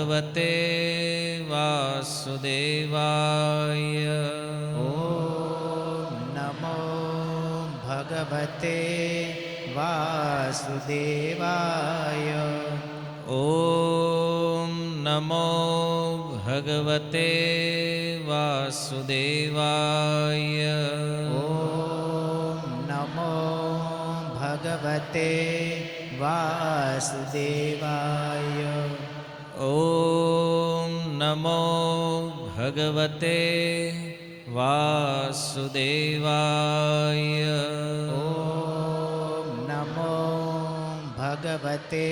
ભગવતે વાસુદેવાય. ઓમ નમો ભગવતે વાસુદેવાય. ઓમ નમો ભગવતે વાસુદેવાય. ઓમ નમો ભગવતે વાસુદેવાય. ઓમ નમો ભગવતે વાસુદેવાય. ઓમ નમો ભગવતે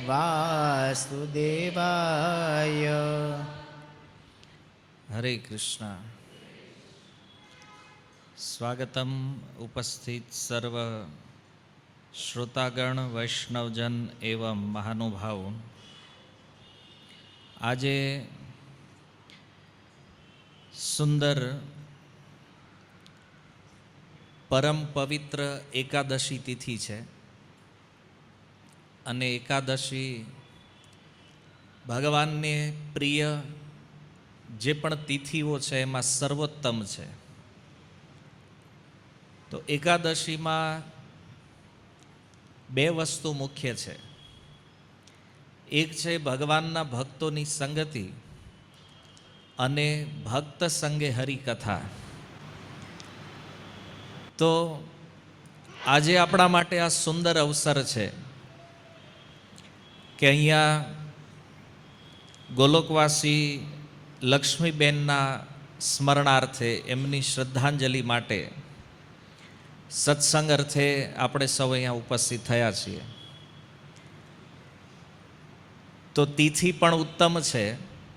વાસુદેવાય. હરે કૃષ્ણ. સ્વાગતમ ઉપસ્થિત સર્વ શ્રોતાગણ વૈષ્ણવજન એવં મહાનુભાવ. આજે સુંદર પરમ પવિત્ર એકાદશી તિથિ છે અને એકાદશી ભગવાનને પ્રિય જે પણ તિથિઓ છે એમાં સર્વોત્તમ છે. તો એકાદશીમાં બે વસ્તુ મુખ્ય છે. એક છે ભગવાનના ભક્તોની સંગતિ અને ભક્ત સંગે હરિકથા. તો આજે આપણા માટે આ સુંદર અવસર છે કે અહીંયા ગોલોકવાસી લક્ષ્મીબેનના સ્મરણાર્થે એમની શ્રદ્ધાંજલિ માટે સત્સંગ અર્થે આપણે સૌ અહીંયા ઉપસ્થિત થયા છીએ. તો તિથિ પણ ઉત્તમ છે,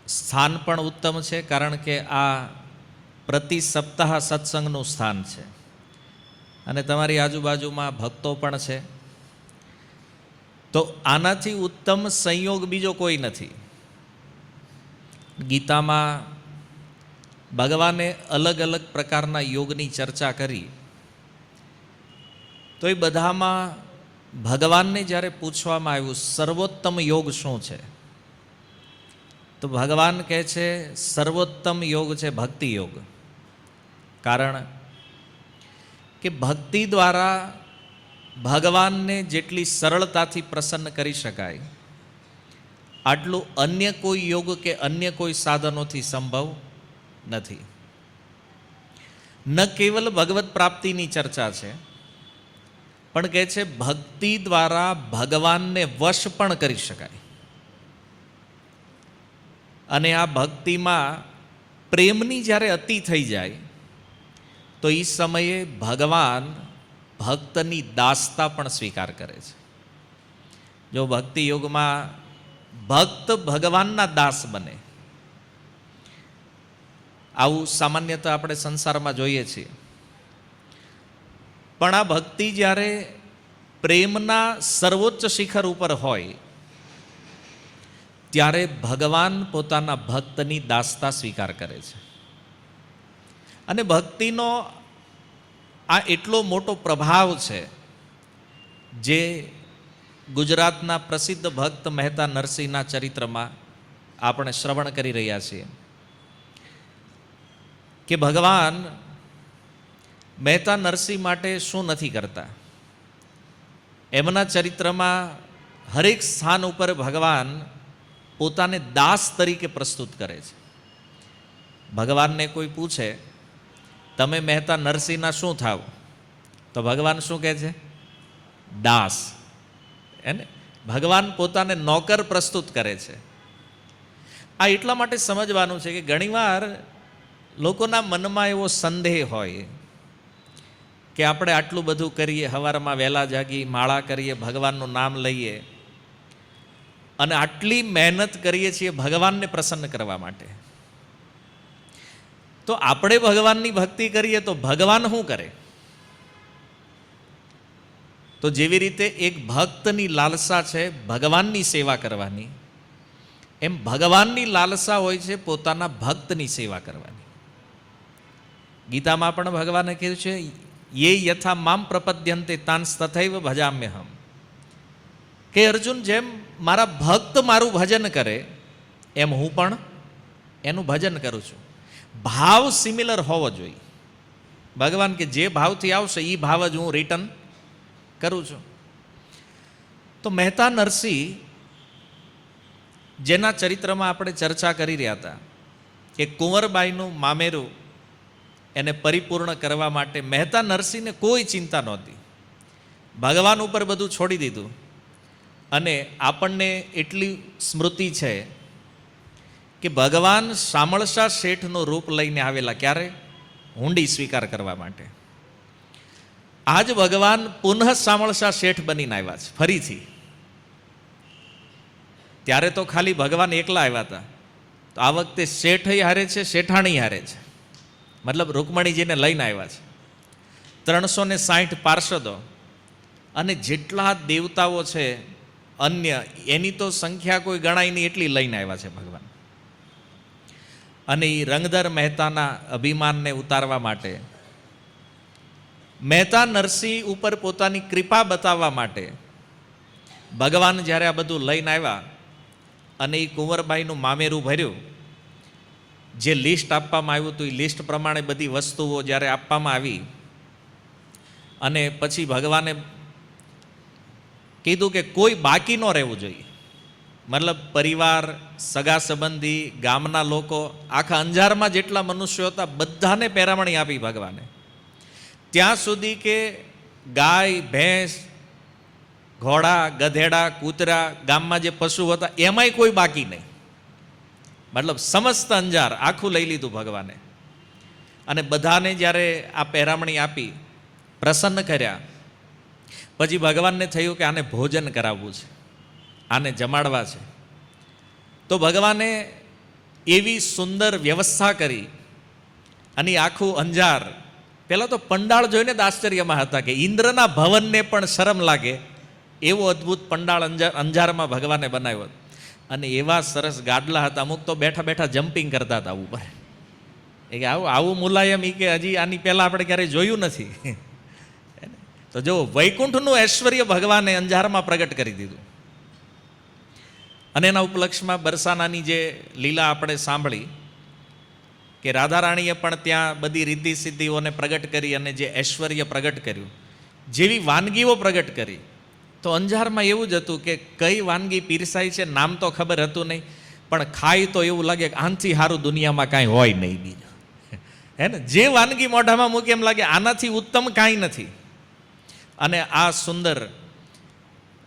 સ્થાન પણ ઉત્તમ છે, કારણ કે આ પ્રતિ સપ્તાહ સત્સંગનું સ્થાન છે અને તમારી આજુબાજુમાં ભક્તો પણ છે. તો આનાથી ઉત્તમ સંયોગ બીજો કોઈ નથી. ગીતામાં ભગવાને અલગ અલગ પ્રકારના યોગની ચર્ચા કરી. તો એ બધામાં ભગવાનને જ્યારે પૂછવામાં આવ્યું સર્વોત્તમ યોગ શું છે, તો ભગવાન કહે છે સર્વોત્તમ યોગ છે ભક્તિ યોગ. કારણ કે ભક્તિ દ્વારા ભગવાનને જેટલી સરળતાથી પ્રસન્ન કરી શકાય આટલું અન્ય કોઈ યોગ કે અન્ય કોઈ સાધનોથી સંભવ નથી. ન કેવલ ભગવત પ્રાપ્તિની ચર્ચા છે, પણ કહે છે ભક્તિ દ્વારા ભગવાનને વશ પણ કરી શકાય. અને આ ભક્તિમાં પ્રેમની જ્યારે અતિ થઈ જાય તો એ સમયે ભગવાન ભક્તની દાસતા પણ સ્વીકાર કરે છે. જો ભક્તિ યોગમાં ભક્ત ભગવાનના દાસ બને, આવું સામાન્યતઃ આપણે સંસારમાં જોઈએ છીએ. પણ આ ભક્તિ જ્યારે પ્રેમના સર્વોચ્ચ શિખર ઉપર હોય ત્યારે ભગવાન પોતાના ભક્તની દાસતા સ્વીકાર કરે છે. અને ભક્તિનો આ એટલો મોટો પ્રભાવ છે જે ગુજરાતના પ્રસિદ્ધ ભક્ત મહેતા નરસિંહના ચરિત્રમાં આપણે શ્રવણ કરી રહ્યા છીએ કે ભગવાન મહેતા નરસિંહ માટે શું નથી કરતા. એમના ચરિત્રમાં હરેક સ્થાન ઉપર ભગવાન પોતાને દાસ તરીકે પ્રસ્તુત કરે છે. ભગવાનને કોઈ પૂછે તમે મહેતા નરસિંહના શું થાવ, તો ભગવાન શું કહે છે? દાસ. એને ભગવાન પોતાને નોકર પ્રસ્તુત કરે છે. આ એટલા માટે સમજવાનું છે કે ઘણીવાર લોકોના મનમાં એવો સંદેહ હોય કે આપણે આટલું બધું કરીએ, સવારમાં વહેલા જાગી માળા કરીએ, ભગવાનનું નામ લઈએ અને આટલી મહેનત કરીએ છીએ ભગવાનને પ્રસન્ન કરવા માટે, તો આપણે ભગવાનની ભક્તિ કરીએ તો ભગવાન શું કરે? તો જેવી રીતે એક ભક્તની લાલસા છે ભગવાનની સેવા કરવાની, એમ ભગવાનની લાલસા હોય છે પોતાના ભક્તની સેવા કરવાની. ગીતામાં પણ ભગવાને કહ્યું છે યે યથા મામ પ્રપદ્યંતે તાંસ તથૈવ ભજામ્યહમ, કે અર્જુન જેમ મારા ભક્ત મારું ભજન કરે એમ હું પણ એનું ભજન કરું છું. ભાવ સિમિલર હોવો જોઈએ. ભગવાન કે જે ભાવથી આવશે એ ભાવ જ હું રિટર્ન કરું છું. તો મહેતા નરસિંહ, જેના ચરિત્રમાં આપણે ચર્ચા કરી રહ્યા હતા કે કુંવરબાઈનું મામેરું એને પરિપૂર્ણ કરવા માટે મહેતા નરસિંહને કોઈ ચિંતા નહોતી. ભગવાન ઉપર બધું છોડી દીધું. અને આપણને એટલી સ્મૃતિ છે કે ભગવાન શામળશા શેઠનું રૂપ લઈને આવેલા. ક્યારે? હુંડી સ્વીકાર કરવા માટે. આજ ભગવાન પુનઃ શામળશા શેઠ બનીને આવ્યા છે ફરીથી. ત્યારે તો ખાલી ભગવાન એકલા આવ્યા હતા. તો આ વખતે શેઠ હારે છે, શેઠાણી હારે છે. મતલબ રૂકમણીજીને લઈને આવ્યા છે. 360 પાર્ષદો અને જેટલા દેવતાઓ છે અન્ય, એની તો સંખ્યા કોઈ ગણાય નહીં એટલી લઈને આવ્યા છે ભગવાન. અને એ રંગધર મહેતાના અભિમાનને ઉતારવા માટે, મહેતા નરસિંહ ઉપર પોતાની કૃપા બતાવવા માટે ભગવાન જ્યારે આ બધું લઈને આવ્યા અને એ કુંવરબાઈનું મામેરું ભર્યું, જે લિસ્ટ આપવામાં આવ્યું હતું એ લિસ્ટ પ્રમાણે બધી વસ્તુઓ જ્યારે આપવામાં આવી અને પછી ભગવાને કીધું કે કોઈ બાકી ન રહેવું જોઈએ. મતલબ પરિવાર, સગા સંબંધી, ગામના લોકો, આખા અંજારમાં જેટલા મનુષ્યો હતા બધાને પહેરામણી આપી ભગવાને. ત્યાં સુધી કે ગાય, ભેંસ, ઘોડા, ગધેડા, કૂતરા, ગામમાં જે પશુ હતા એમાંય કોઈ બાકી નહીં. મતલબ સમસ્ત અંજાર આખું લઈ લીધું ભગવાને. અને બધાને જ્યારે આ પહેરામણી આપી, પ્રસન્ન કર્યા, પછી ભગવાનને થયું કે આને ભોજન કરાવવું છે, આને જમાડવા છે. તો ભગવાને એવી સુંદર વ્યવસ્થા કરી. અને આખું અંજાર, પહેલાં તો પંડાળ જોઈને જ આશ્ચર્યમાં હતા કે ઇન્દ્રના ભવનને પણ શરમ લાગે એવો અદ્ભુત પંડાળ અંજારમાં ભગવાને બનાવ્યો. અને એવા સરસ ગાડલા હતા, અમુક તો બેઠા બેઠા જમ્પિંગ કરતા હતા ઉપર. એ કે આવું મુલાયમ, એ કે હજી આની પહેલાં આપણે ક્યારેય જોયું નથી. તો જો વૈકુંઠનું ઐશ્વર્ય ભગવાને અંજારમાં પ્રગટ કરી દીધું. અને એના ઉપલક્ષમાં બરસાનાની જે લીલા આપણે સાંભળી કે રાધારાણીએ પણ ત્યાં બધી રીતિ સિદ્ધિઓને પ્રગટ કરી અને જે ઐશ્વર્ય પ્રગટ કર્યું, જેવી વાનગીઓ પ્રગટ કરી. તો અંજારમાં એવું જ હતું કે કઈ વાનગી પીરસાઈ છે નામ તો ખબર હતું નહીં, પણ ખાય તો એવું લાગે કે આનાથી સારું દુનિયામાં કાંઈ હોય નહીં બીજું. હે ને? જે વાનગી મોઢામાં મૂકે એમ લાગે આનાથી ઉત્તમ કાંઈ નથી. અને આ સુંદર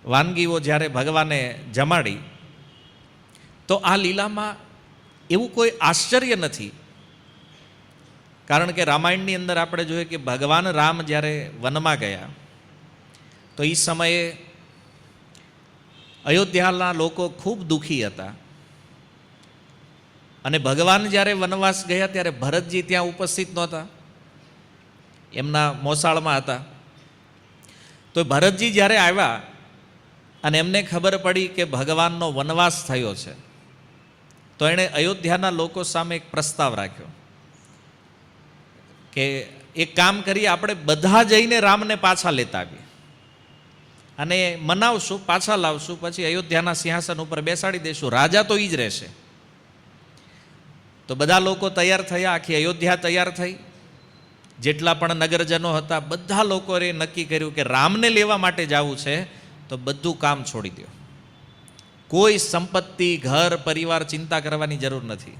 વાનગીઓ જ્યારે ભગવાને જમાડી, તો આ લીલામાં એવું કોઈ આશ્ચર્ય નથી. કારણ કે રામાયણની અંદર આપણે જોઈએ કે ભગવાન રામ જ્યારે વનમાં ગયા તો એ સમયે અયોધ્યાના લોકો ખૂબ દુઃખી હતા. અને ભગવાન જ્યારે વનવાસ ગયા ત્યારે ભરતજી ત્યાં ઉપસ્થિત નહોતા, એમના મોસાળમાં હતા. તો ભરતજી જ્યારે આવ્યા અને એમને ખબર પડી કે ભગવાનનો વનવાસ થયો છે, તો એણે અયોધ્યાના લોકો સામે એક પ્રસ્તાવ રાખ્યો કે એક કામ કરીએ, આપણે બધા જઈને રામને પાછા લેતા આવીએ અને મનાવશું, પાછા લાવશું, પછી અયોધ્યાના સિંહાસન ઉપર બેસાડી દઈશું, રાજા તો એ જ રહેશે. તો બધા લોકો તૈયાર થયા, આખી અયોધ્યા તૈયાર થઈ. જેટલા પણ નગરજનો હતા બધા લોકોએ નક્કી કર્યું કે રામને લેવા માટે જવું છે તો બધું કામ છોડી દો. કોઈ સંપત્તિ, ઘર, પરિવાર ચિંતા કરવાની જરૂર નથી.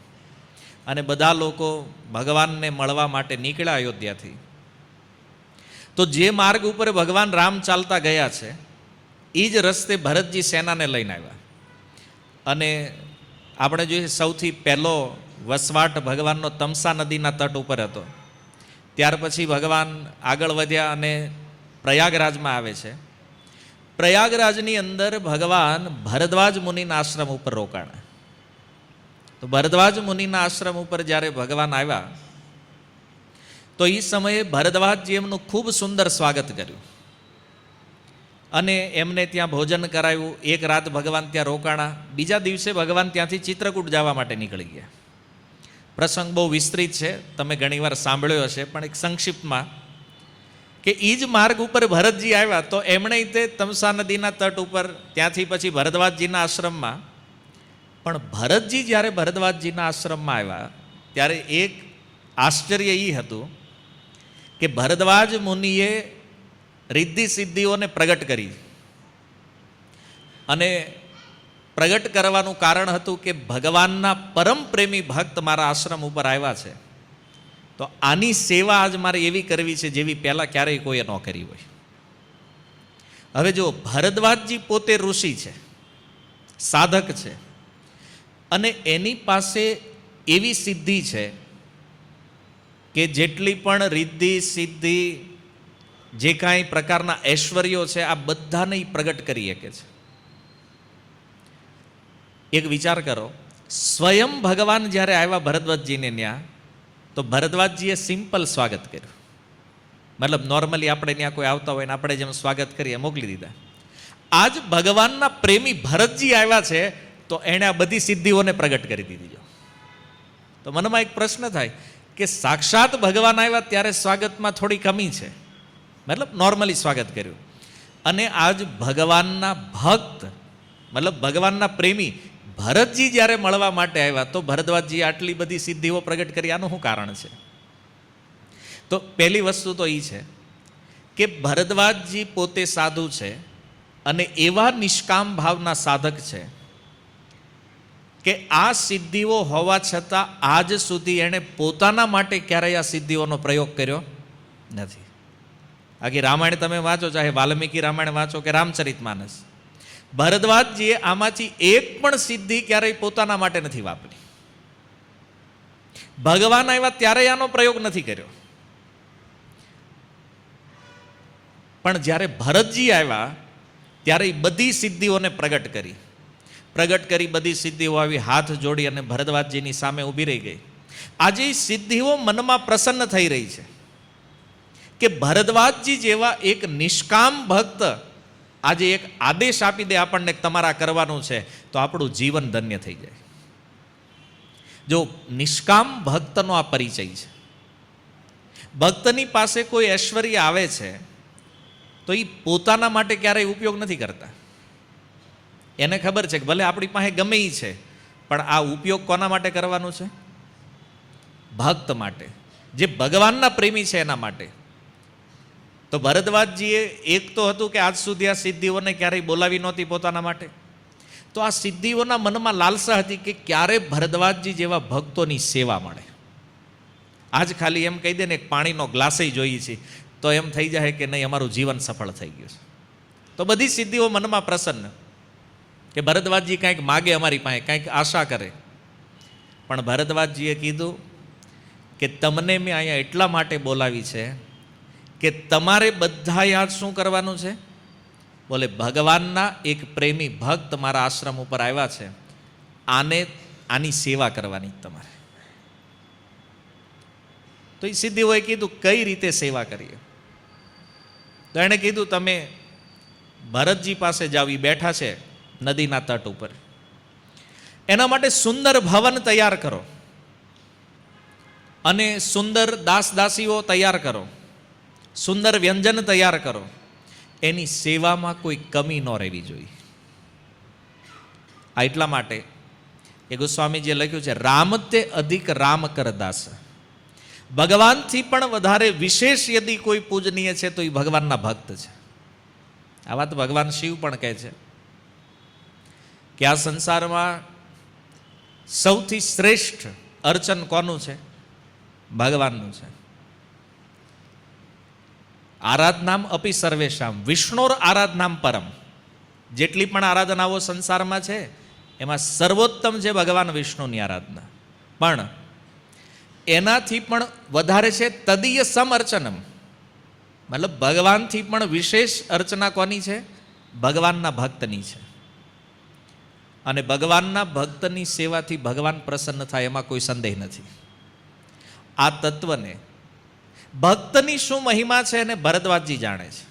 અને બધા લોકો ભગવાનને મળવા માટે નીકળ્યા અયોધ્યાથી. તો જે માર્ગ ઉપર ભગવાન રામ ચાલતા ગયા છે એ જ રસ્તે ભરતજી સેનાને લઈને આવ્યા. અને આપણે જોઈએ સૌથી પહેલો વસવાટ ભગવાનનો તમસા નદીના તટ ઉપર હતો. ત્યાર પછી ભગવાન આગળ વધ્યા અને પ્રયાગરાજમાં આવે છે. પ્રયાગરાજની અંદર ભગવાન ભરદ્વાજ મુનિના આશ્રમ ઉપર રોકાણા. તો ભરદ્વાજ મુનિના આશ્રમ ઉપર જ્યારે ભગવાન આવ્યા તો એ સમયે ભરદ્વાજજી એમનું ખૂબ સુંદર સ્વાગત કર્યું અને એમને ત્યાં ભોજન કરાવ્યું. એક રાત ભગવાન ત્યાં રોકાણા. બીજા દિવસે ભગવાન ત્યાંથી ચિત્રકૂટ જવા માટે નીકળી ગયા. પ્રસંગ બહુ વિસ્તૃત છે, તમે ઘણીવાર સાંભળ્યો હશે, પણ એક સંક્ષિપ્તમાં કે એ જ માર્ગ ઉપર ભરતજી આવ્યા તો એમણે તે તમસા નદીના તટ ઉપર ત્યાંથી પછી ભરદ્વાજજીના આશ્રમમાં પણ ભરતજી જ્યારે ભરદ્વાજજીના આશ્રમમાં આવ્યા ત્યારે એક આશ્ચર્ય એ હતું કે ભરદ્વાજ મુનિએ રિદ્ધિ સિદ્ધિઓને પ્રગટ કરી, અને પ્રગટ કરવાનું કારણ હતું કે ભગવાનના પરમ પ્રેમી ભક્ત મારા આશ્રમ ઉપર આવ્યા છે, તો આની સેવા આજ મારે એવી કરવી છે જેવી પહેલાં ક્યારેય કોઈએ ન કરી હોય. હવે જો ભરદ્વાજજી પોતે ઋષિ છે, સાધક છે, અને એની પાસે એવી સિદ્ધિ છે કે જેટલી પણ રિદ્ધિ સિદ્ધિ જે કાંઈ પ્રકારના ઐશ્વર્યો છે આ બધાને ઈ પ્રગટ કરી શકે છે. એક વિચાર કરો, સ્વયં ભગવાન જ્યારે આવ્યા ભરદ્વાજજીને ત્યાં, તો ભરદ્વાજજીએ સિમ્પલ સ્વાગત કર્યું. મતલબ નોર્મલી આપણે ત્યાં કોઈ આવતા હોય ને આપણે જેમ સ્વાગત કરીએ મોકલી દીધા. આજ ભગવાનના પ્રેમી ભરતજી આવ્યા છે તો એણે આ બધી સિદ્ધિઓને પ્રગટ કરી દીધી. તો મનમાં એક પ્રશ્ન થાય કે સાક્ષાત ભગવાન આવ્યા ત્યારે સ્વાગતમાં થોડી કમી છે, મતલબ નોર્મલી સ્વાગત કર્યું, અને આજ ભગવાનના ભક્ત મતલબ ભગવાનના પ્રેમી ભરતજી જ્યારે મળવા માટે આવ્યા તો ભરદ્વાજજી આટલી બધી સિદ્ધિઓ પ્રગટ કરી, આનું શું કારણ છે? તો પહેલી વસ્તુ તો એ છે કે ભરદ્વાજજી પોતે સાધુ છે અને એવા નિષ્કામ ભાવના સાધક છે કે આ સિદ્ધિઓ હોવા છતાં આજ સુધી એણે પોતાના માટે ક્યારેય આ સિદ્ધિઓનો પ્રયોગ કર્યો નથી. આખી રામાયણ તમે વાંચો, ચાહે વાલ્મીકી રામાયણ વાંચો કે રામચરિતમાનસ, ભરદ્વાજજીએ આમાંથી એક પણ સિદ્ધિ ક્યારેય પોતાના માટે નથી વાપરી. ભગવાન આવ્યા ત્યારે આનો પ્રયોગ નથી કર્યો. પણ જ્યારે ભરતજી આવ્યા ત્યારે એ બધી સિદ્ધિઓને પ્રગટ કરી બધી સિદ્ધિઓ આવી હાથ જોડી અને ભરદ્વાજજીની સામે ઊભી રહી ગઈ. આજે એ સિદ્ધિઓ મનમાં પ્રસન્ન થઈ રહી છે કે ભરદ્વાજજી જેવા એક નિષ્કામ ભક્ત આજે એક આદેશ આપી દે આપણને તમારા કરવાનું છે, તો આપણું જીવન ધન્ય થઈ જાય. જો નિષ્કામ ભક્તનો આ પરિચય છે. ભક્તની પાસે કોઈ ઐશ્વર્ય આવે છે તો એ પોતાના માટે ક્યારેય ઉપયોગ નથી કરતા. એને ખબર છે કે ભલે આપણી પાસે ગમે એ છે, પણ આ ઉપયોગ કોના માટે કરવાનું છે? ભક્ત માટે, જે ભગવાનના પ્રેમી છે એના માટે. તો ભરદ્વાજજીએ એક તો હતું કે આજ સુધી આ સિદ્ધિઓને ક્યારેય બોલાવી નહોતી પોતાના માટે, તો આ સિદ્ધિઓના મનમાં લાલસા હતી કે ક્યારે ભરદ્વાજજી જેવા ભક્તોની સેવા મળે. આજ ખાલી એમ કહી દે ને એક પાણીનો ગ્લાસે જોઈએ છે તો એમ થઈ જાય કે નહીં અમારું જીવન સફળ થઈ ગયું છે. તો બધી સિદ્ધિઓ મનમાં પ્રસન્ન કે ભરદ્વાજજી કાંઈક માગે અમારી પાસે, કાંઈક આશા કરે. પણ ભરદ્વાજજીએ કીધું કે તમને મેં અહીંયા એટલા માટે બોલાવી છે કે તમારે બધા યાદ શું કરવાનું છે? બોલે ભગવાનના એક પ્રેમી ભક્ત મારા આશ્રમ ઉપર આવ્યા છે, આની સેવા કરવાની તમારે. તો એ સિદ્ધિઓએ કીધું કઈ રીતે સેવા કરીએ? તો એણે કીધું તમે ભરતજી પાસે જાઓ, એ બેઠા છે નદીના તટ ઉપર, એના માટે સુંદર ભવન તૈયાર કરો અને સુંદર દાસ દાસીઓ તૈયાર કરો, સુંદર વ્યંજન તૈયાર કરો, એની સેવામાં કોઈ કમી ન રહેવી જોઈએ. આ એટલા માટે એ ગોસ્વામીજીએ લખ્યું છે, રામ તે અધિક રામ કર દાસ. ભગવાનથી પણ વધારે વિશેષ યદિ કોઈ પૂજનીય છે તો એ ભગવાનના ભક્ત છે. આ વાત ભગવાન શિવ પણ કહે છે કે આ સંસારમાં સૌથી શ્રેષ્ઠ અર્ચન કોનું છે? ભગવાનનું છે. આરાધનામ અપી સર્વેશામ વિષ્ણુર આરાધનામ પરમ. જેટલી પણ આરાધનાઓ સંસારમાં છે એમાં સર્વોત્તમ છે ભગવાન વિષ્ણુની આરાધના, પણ એનાથી પણ વધારે છે તદીય સમ અર્ચનમ. મતલબ ભગવાનથી પણ વિશેષ અર્ચના કોની છે? ભગવાનના ભક્તની છે. અને ભગવાનના ભક્તની સેવાથી ભગવાન પ્રસન્ન થાય એમાં કોઈ સંદેહ નથી. આ તત્વને ભક્તની શું મહિમા છે એને ભરદ્વાજજી જાણે છે,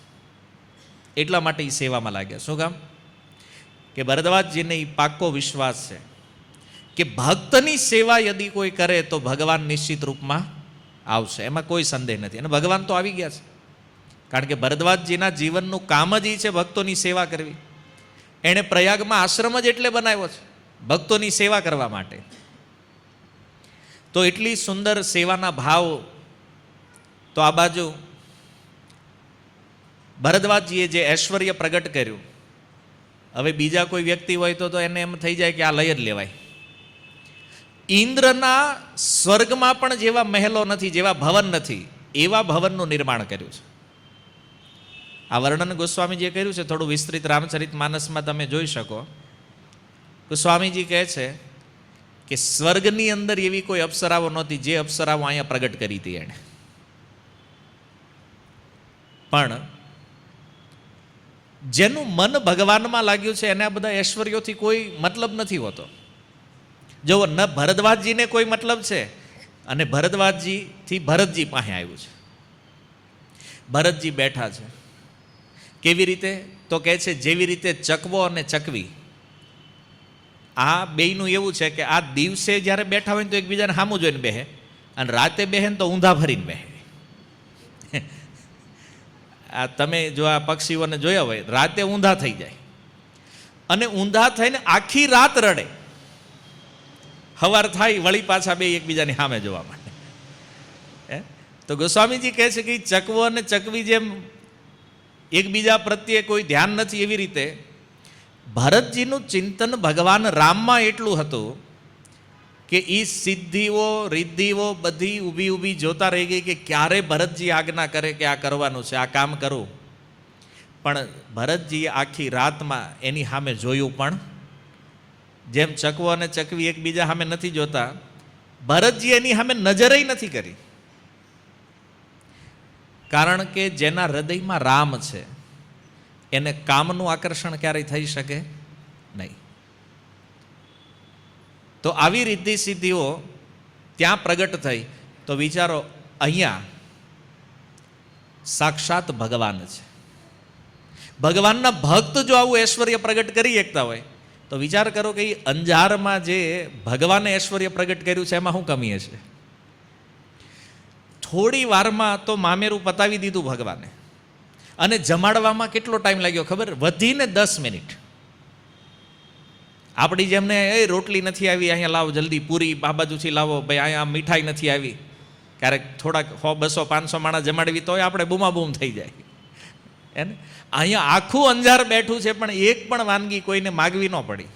એટલા માટે એ સેવામાં લાગ્યા. શું કામ? કે ભરદ્વાજજીને એ પાક્કો વિશ્વાસ છે કે ભક્તની સેવા યદિ કોઈ કરે તો ભગવાન નિશ્ચિત રૂપમાં આવશે, એમાં કોઈ સંદેહ નથી. અને ભગવાન તો આવી ગયા છે, કારણ કે ભરદ્વાજજીના જીવનનું કામ જ એ છે ભક્તોની સેવા કરવી. એણે પ્રયાગમાં આશ્રમ જ એટલે બનાવ્યો છે. ભક્તોની સેવા કરવા માટે. તો એટલી સુંદર સેવાના ભાવ. તો આ બાજુ ભરદ્વાજજીએ જે ઐશ્વર્ય પ્રગટ કર્યું, હવે બીજા કોઈ વ્યક્તિ હોય તો એને એમ થઈ જાય કે આ લઈ જ લેવાય. ઇન્દ્રના સ્વર્ગમાં પણ જેવા મહેલો નથી, જેવા ભવન નથી, એવા ભવનનું નિર્માણ કર્યું છે. આ વર્ણન ગોસ્વામીજીએ કર્યું છે, થોડું વિસ્તૃત રામચરિત માનસમાં તમે જોઈ શકો. ગોસ્વામીજી કહે છે કે સ્વર્ગની અંદર એવી કોઈ અપ્સરાઓ નહોતી જે અપ્સરાઓ અહીંયા પ્રગટ કરી હતી એણે. પણ જેનું મન ભગવાનમાં લાગ્યું છે એને આ બધા ઐશ્વર્યોથી કોઈ મતલબ નથી હોતો. જો ન ભરદ્વાજજીને કોઈ મતલબ છે, અને ભરદ્વાજજીથી ભરતજી પાસે આવ્યું છે. ભરતજી બેઠા છે. કેવી રીતે? તો કહે છે જેવી રીતે ચકવો અને ચકવી, આ બેયનું એવું છે કે આ દિવસે જ્યારે બેઠા હોય ને તો એકબીજાને સામું જોઈને બેહે, અને રાતે બેહે ને તો ઊંધા ભરીને બેહે. આ તમે જો આ પક્ષીઓને જોયા હોય, રાતે ઊંધા થઈ જાય અને ઊંધા થઈને આખી રાત રડે. સવાર થાય વળી પાછા બે એકબીજાની સામે જોવા માટે. તો ગોસ્વામીજી કહે છે કે ચકવો અને ચકવી જેમ એકબીજા પ્રત્યે કોઈ ધ્યાન નથી, એવી રીતે ભરતજીનું ચિંતન ભગવાન રામમાં એટલું હતું કે એ સિદ્ધિઓ રિદ્ધિઓ બધી ઊભી ઊભી જોતા રહી ગઈ કે ક્યારે ભરતજી આજ્ઞા કરે કે આ કરવાનું છે, આ કામ કરું. પણ ભરતજીએ આખી રાતમાં એની સામે જોયું, પણ જેમ ચકવો અને ચકવી એકબીજા સામે નથી જોતા, ભરતજી એની સામે નજરેય નથી કરી. કારણ કે જેના હૃદયમાં રામ છે એને કામનું આકર્ષણ ક્યારેય થઈ શકે નહીં. તો આવી રિદ્ધિ સિદ્ધિઓ ત્યાં પ્રગટ થઈ. તો વિચારો, અહીંયા સાક્ષાત ભગવાન છે. ભગવાનના ભક્ત જો આવું ઐશ્વર્ય પ્રગટ કરી શકતા હોય તો વિચાર કરો કે એ અંજારમાં જે ભગવાને ઐશ્વર્ય પ્રગટ કર્યું છે એમાં શું કમી હશે? થોડી વારમાં તો મામેરું પતાવી દીધું ભગવાને. અને જમાડવામાં કેટલો ટાઈમ લાગ્યો ખબર? વધીને 10 મિનિટ. આપણી જેમને એ રોટલી નથી આવી, અહીંયા લાવો જલ્દી, પૂરી આ બાજુથી લાવો, ભાઈ અહીંયા મીઠાઈ નથી આવી. ક્યારેક થોડાક 100, 200, 500 માણસ જમાડવી તોય આપણે બૂમાબૂમ થઈ જાય. એને અહીંયા આખું અંજાર બેઠું છે પણ એક પણ વાનગી કોઈને માગવી ન પડી.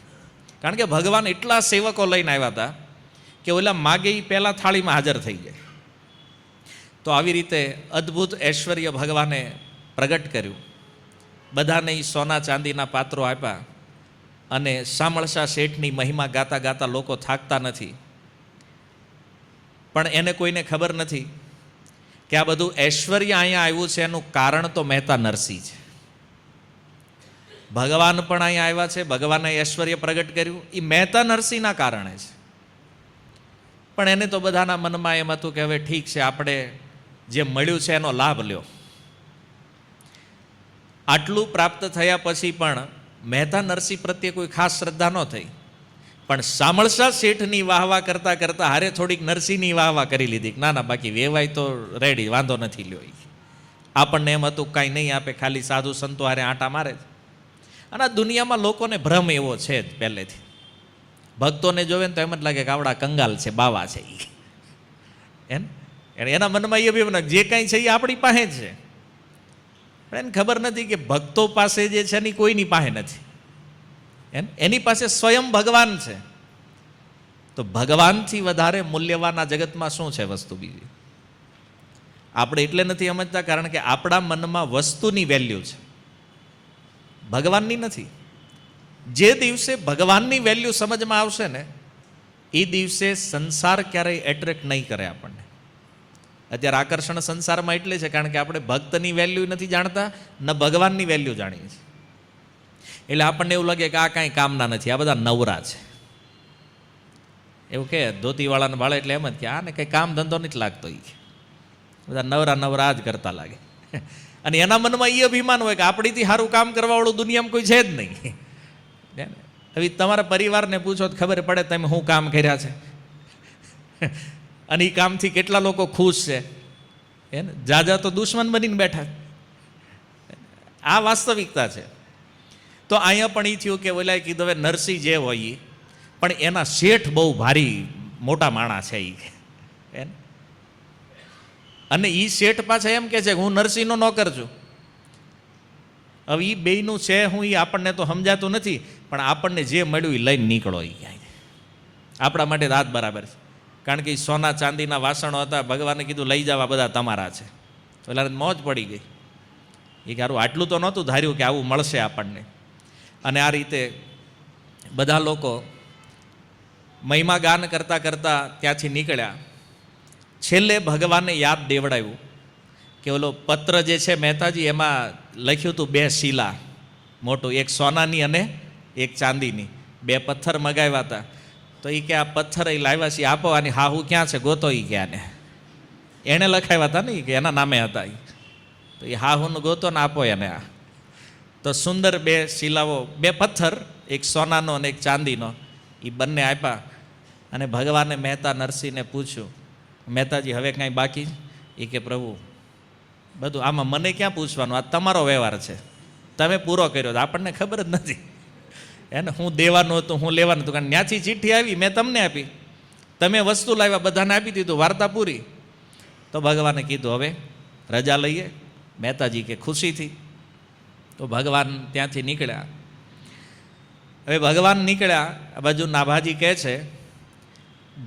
કારણ કે ભગવાન એટલા સેવકો લઈને આવ્યા હતા કે ઓલા માગે એ પહેલાં થાળીમાં હાજર થઈ જાય. તો આવી રીતે અદ્ભુત ઐશ્વર્ય ભગવાને પ્રગટ કર્યું. બધાને એ સોના ચાંદીના પાત્રો આપ્યા. અને શામળશા શેઠની મહિમા ગાતા ગાતા લોકો થાકતા નથી. પણ એને કોઈને ખબર નથી કે આ બધું ઐશ્વર્ય અહીંયા આવ્યું છે એનું કારણ તો મહેતા નરસિંહ છે. ભગવાન પણ અહીંયા આવ્યા છે, ભગવાને ઐશ્વર્ય પ્રગટ કર્યું એ મહેતા નરસિંહના કારણે છે. પણ એને તો બધાના મનમાં એમ હતું કે હવે ઠીક છે, આપણે જે મળ્યું છે એનો લાભ લ્યો. આટલું પ્રાપ્ત થયા પછી પણ મહેતા નરસિંહ પ્રત્યે કોઈ ખાસ શ્રદ્ધા ન થઈ. પણ શામળશા શેઠની વાહવા કરતા કરતા હારે થોડીક નરસિંહની વાહવા કરી લીધી. ના ના, બાકી વેવાય તો રેડી, વાંધો નથી લ્યો. આપણને એમ હતું કાંઈ નહીં આપે, ખાલી સાધુ સંતો હારે આંટા મારે છે. અને આ દુનિયામાં લોકોને ભ્રમ એવો છે જ પહેલેથી. ભક્તોને જોવે ને તો એમ જ લાગે કે આવડા કંગાલ છે, બાવા છે. એના મનમાં એ બી જે કાંઈ છે એ આપણી પાસે જ છે. એને ખબર નથી કે ભક્તો પાસે જે છે ને કોઈની પાસે નથી. એની પાસે સ્વયં ભગવાન છે. તો ભગવાનથી વધારે મૂલ્યવાન આ જગતમાં શું છે વસ્તુ બીજી? આપણે એટલે નથી સમજતા કારણ કે આપણા મનમાં વસ્તુની વેલ્યુ છે, ભગવાનની નથી. જે દિવસે ભગવાનની વેલ્યુ સમજમાં આવશે ને એ દિવસે સંસાર ક્યારેય એટ્રેક્ટ નહીં કરે આપણને. અત્યારે આકર્ષણ સંસારમાં એટલે છે કારણ કે આપણે ભક્તની વેલ્યુ નથી જાણતા, ન ભગવાનની વેલ્યુ જાણીએ છીએ. એટલે આપણને એવું લાગે કે આ કાંઈ કામના નથી, આ બધા નવરા છે. એવું કે ધોતીવાળાને ભાળે એટલે એમ જ કે આને કંઈ કામ ધંધો નથી લાગતો. એ બધા નવરા નવરા જ કરતા લાગે. અને એના મનમાં એ અભિમાન હોય કે આપણીથી સારું કામ કરવાવાળું દુનિયામાં કોઈ છે જ નહીં. હવે તમારા પરિવારને પૂછો તો ખબર પડે તમે શું કામ કર્યા છે અને એ કામથી કેટલા લોકો ખુશ છે. એને જાજા તો દુશ્મન બનીને બેઠા. આ વાસ્તવિકતા છે. તો અહીંયા પણ એ થયું કે ઓલાએ કીધું હવે નરસિંહ જે હોય પણ એના શેઠ બહુ ભારી મોટા માણા છે એ. અને એ શેઠ પાછા એમ કે છે કે હું નરસિંહનો નોકર છું. હવે એ બેયનું છે હું એ આપણને તો સમજાતું નથી, પણ આપણને જે મળ્યું એ લઈને નીકળો એ ક્યાંય. આપણા માટે રાત બરાબર છે, કારણ કે એ સોના ચાંદીના વાસણો હતા. ભગવાને કીધું લઈ જવા બધા તમારા છે. તો એટલે મોજ પડી ગઈ. એ કે આટલું તો નહોતું ધાર્યું કે આવું મળશે આપણને. અને આ રીતે બધા લોકો મહિમા ગાન કરતાં કરતાં ત્યાંથી નીકળ્યા. છેલ્લે ભગવાને યાદ દેવડાવ્યું કે ઓલો પત્ર જે છે મહેતાજી, એમાં લખ્યું હતું 2 શીલા, મોટું, એક સોનાની અને એક ચાંદીની. 2 પથ્થર મગાવ્યા હતા. તો એ કે આ પથ્થર એ લાવ્યા છે, આપો. આની હાહુ ક્યાં છે, ગોતો એ કે આને. એણે લખાવ્યા હતા ને કે એના નામે હતા એ. તો એ હાહુનું ગોતો ને આપો એને. આ તો સુંદર 2 શિલાઓ, 2 પથ્થર, એક સોનાનો અને એક ચાંદીનો, એ બંને આપ્યા. અને ભગવાને મહેતા નરસિંહને પૂછ્યું, મહેતાજી હવે કાંઈ બાકી? એ કે પ્રભુ બધું, આમાં મને ક્યાં પૂછવાનું, આ તમારો વ્યવહાર છે, તમે પૂરો કર્યો, આપણને ખબર જ નથી એને. હું દેવાનું હતું, હું લેવાનું હતું, કારણ ત્યાંથી ચિઠ્ઠી આવી, મેં તમને આપી, તમે વસ્તુ લાવ્યા, બધાને આપી દીધું, વાર્તા પૂરી. તો ભગવાને કીધું હવે રજા લઈએ. મહેતાજી કે ખુશીથી. તો ભગવાન ત્યાંથી નીકળ્યા. હવે ભગવાન નીકળ્યા, આ બાજુ નાભાજી કહે છે,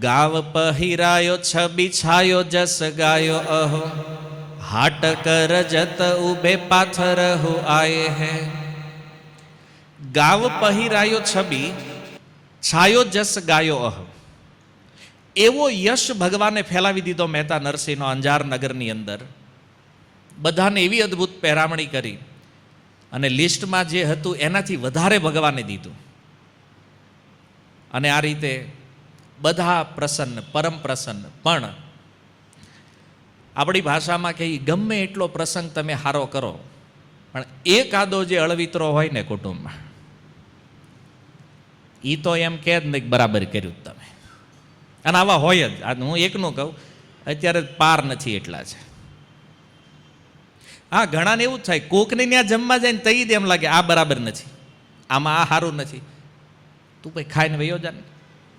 ગાવ પહેરાયો છબી છાયો જસ ગાયો અહો, હાટ કર જત ઉભે પાથર હો આયે હે. ગાવ પહેરાયો છબી છાયો જસ ગાયો અહો. એવો યશ ભગવાને ફેલાવી દીધો મહેતા નરસિંહનો અંજાર નગરની અંદર. બધાને એવી અદ્ભુત પહેરામણી કરી, અને લિસ્ટમાં જે હતું એનાથી વધારે ભગવાને દીધું. અને આ રીતે બધા પ્રસન્ન, પરમ પ્રસન્ન. પણ આપણી ભાષામાં કહી, ગમે એટલો પ્રસંગ તમે હારો કરો, પણ એકાદો જે અળવિતરો હોય ને કુટુંબમાં, એ તો એમ કહે જ નહીં બરાબર કર્યું તમે. અને આવા હોય જ. આ હું એકનું કહું, અત્યારે પાર નથી એટલા છે. હા, ઘણાને એવું જ થાય, કોકને ત્યાં જમવા જાય ને તઈ જ એમ લાગે આ બરાબર નથી, આમાં આ સારું નથી. તું ભાઈ ખાઈને વયો જા ને.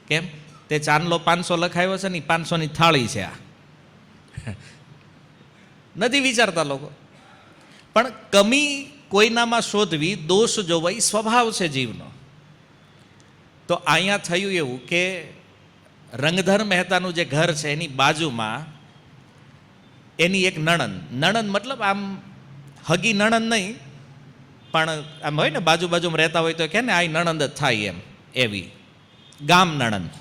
કેમ? તે ચાંદલો 500 લખાયો છે ને, 500ની થાળી છે આ. નથી વિચારતા લોકો. પણ કમી કોઈનામાં શોધવી, દોષ જોવા, એ સ્વભાવ છે જીવનો. તો અહીંયા થયું એવું કે રંગધર મહેતાનું જે ઘર છે એની બાજુમાં એની એક નણંદ મતલબ આમ હગી નણંદ નહીં, પણ આમ હોય ને બાજુમાં રહેતા હોય તો કે ને આ નણંદ જ થાય એમ, એવી ગામ નણંદ.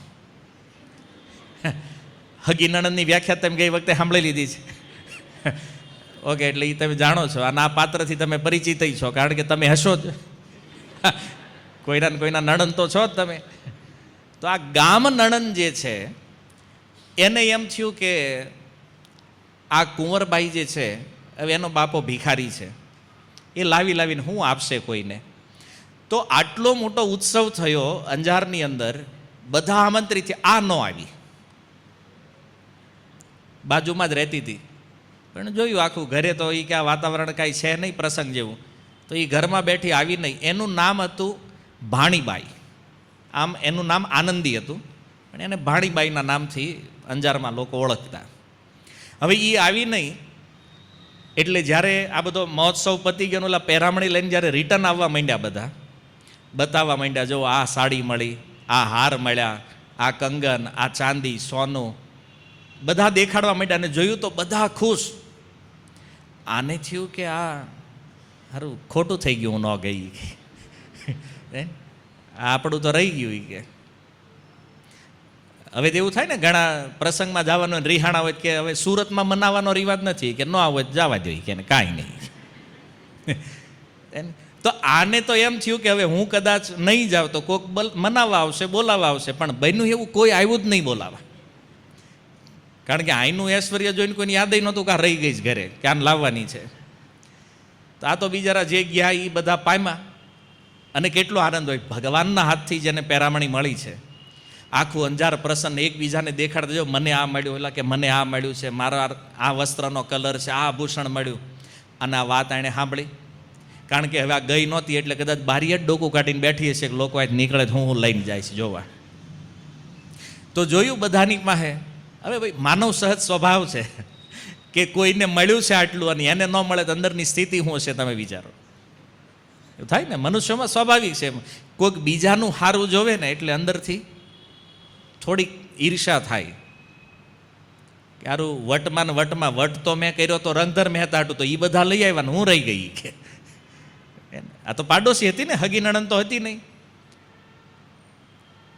હગી નણંદની વ્યાખ્યા તમે ગઈ વખતે સાંભળી લીધી છે. ઓકે, એટલે એ તમે જાણો છો, અને આ પાત્રથી તમે પરિચિત છો, કારણ કે તમે હશો જ, કોઈના નણંદ તો છો જ તમે. તો આ ગામ નણંદ જે છે એને એમ થયું કે આ કુંવરબાઈ જે છે, હવે એનો બાપો ભિખારી છે, એ લાવીને શું આપશે કોઈને. તો આટલો મોટો ઉત્સવ થયો અંજારની અંદર, બધા આમંત્રિત છે, આ ન આવી. બાજુમાં જ રહેતી હતી, પણ જોયું આખું ઘરે તો એ કે આ વાતાવરણ કાંઈ છે નહીં પ્રસંગ જેવું, તો એ ઘરમાં બેઠી આવી નહીં. એનું નામ હતું ભાણીબાઈ. આમ એનું નામ આનંદી હતું, પણ એને ભાણીબાઈના નામથી અંજારમાં લોકો ઓળખતા. હવે એ આવી નહીં એટલે જ્યારે આ બધો મહોત્સવ પતી ગયો, ઓલા પહેરામણી લઈને જ્યારે રિટર્ન આવવા માંડ્યા, બધા બતાવવા માંડ્યા, જો આ સાડી મળી, આ હાર મળ્યા, આ કંગન, આ ચાંદી, સોનું, બધા દેખાડવા માંડ્યા. અને જોયું તો બધા ખુશ. આને થયું કે આ સારું ખોટું થઈ ગયું, હું ન ગઈ. આપણું તો રહી ગયું. કે હવે તો એવું થાય ને, ઘણા પ્રસંગમાં જવાનું રિહાણા હોય કે હવે સુરતમાં મનાવવાનો રિવાજ નથી, કે ન આવે જવા જોઈએ, કે કાંઈ નહીં. તો આને તો એમ થયું કે હવે હું કદાચ નહીં જાઉં તો કોઈક મનાવવા આવશે, બોલાવવા આવશે, પણ બન્યું એવું કોઈ આવ્યું જ નહીં બોલાવા. કારણ કે આઈનું ઐશ્વર્ય જોઈને કોઈને યાદ નહોતું કે આ રહી ગઈ ઘરે, કે આને લાવવાની છે. તો આ તો બિચારા જે ગયા એ બધા પામ્યા. અને કેટલો આનંદ હોય ભગવાનના હાથથી જેને પહેરામણી મળી છે. આખું અંજાર પ્રસન્ન, એકબીજાને દેખાડતા, જો મને આ મળ્યું, એટલે કે મને આ મળ્યું છે, મારા આ વસ્ત્રનો કલર છે, આ આભૂષણ મળ્યું. અને આ વાત એણે સાંભળી, કારણ કે હવે આ ગઈ નહોતી એટલે કદાચ બારીએ જ ડોકું કાઢીને બેઠી હશે કે લોકો આજ નીકળે હું લઈને જાય છે જોવા. તો જોયું બધાની પાસે. હવે ભાઈ માનવ સહજ સ્વભાવ છે કે કોઈને મળ્યું છે આટલું અને એને ન મળે તો અંદરની સ્થિતિ શું હશે તમે વિચારો. એવું થાય ને, મનુષ્યમાં સ્વાભાવિક છે. કોઈક બીજાનું સારું જોવે ને એટલે અંદરથી થોડીક ઈર્ષા થાય કે હારું વટમાં ને વટમાં વટ તો મેં કર્યો તો રંગધર મહેતા હાટું તો એ બધા લઈ આવ્યા ને હું રહી ગઈ કે આ તો પાડોશી હતી ને, હગી નણંદ તો હતી નહીં,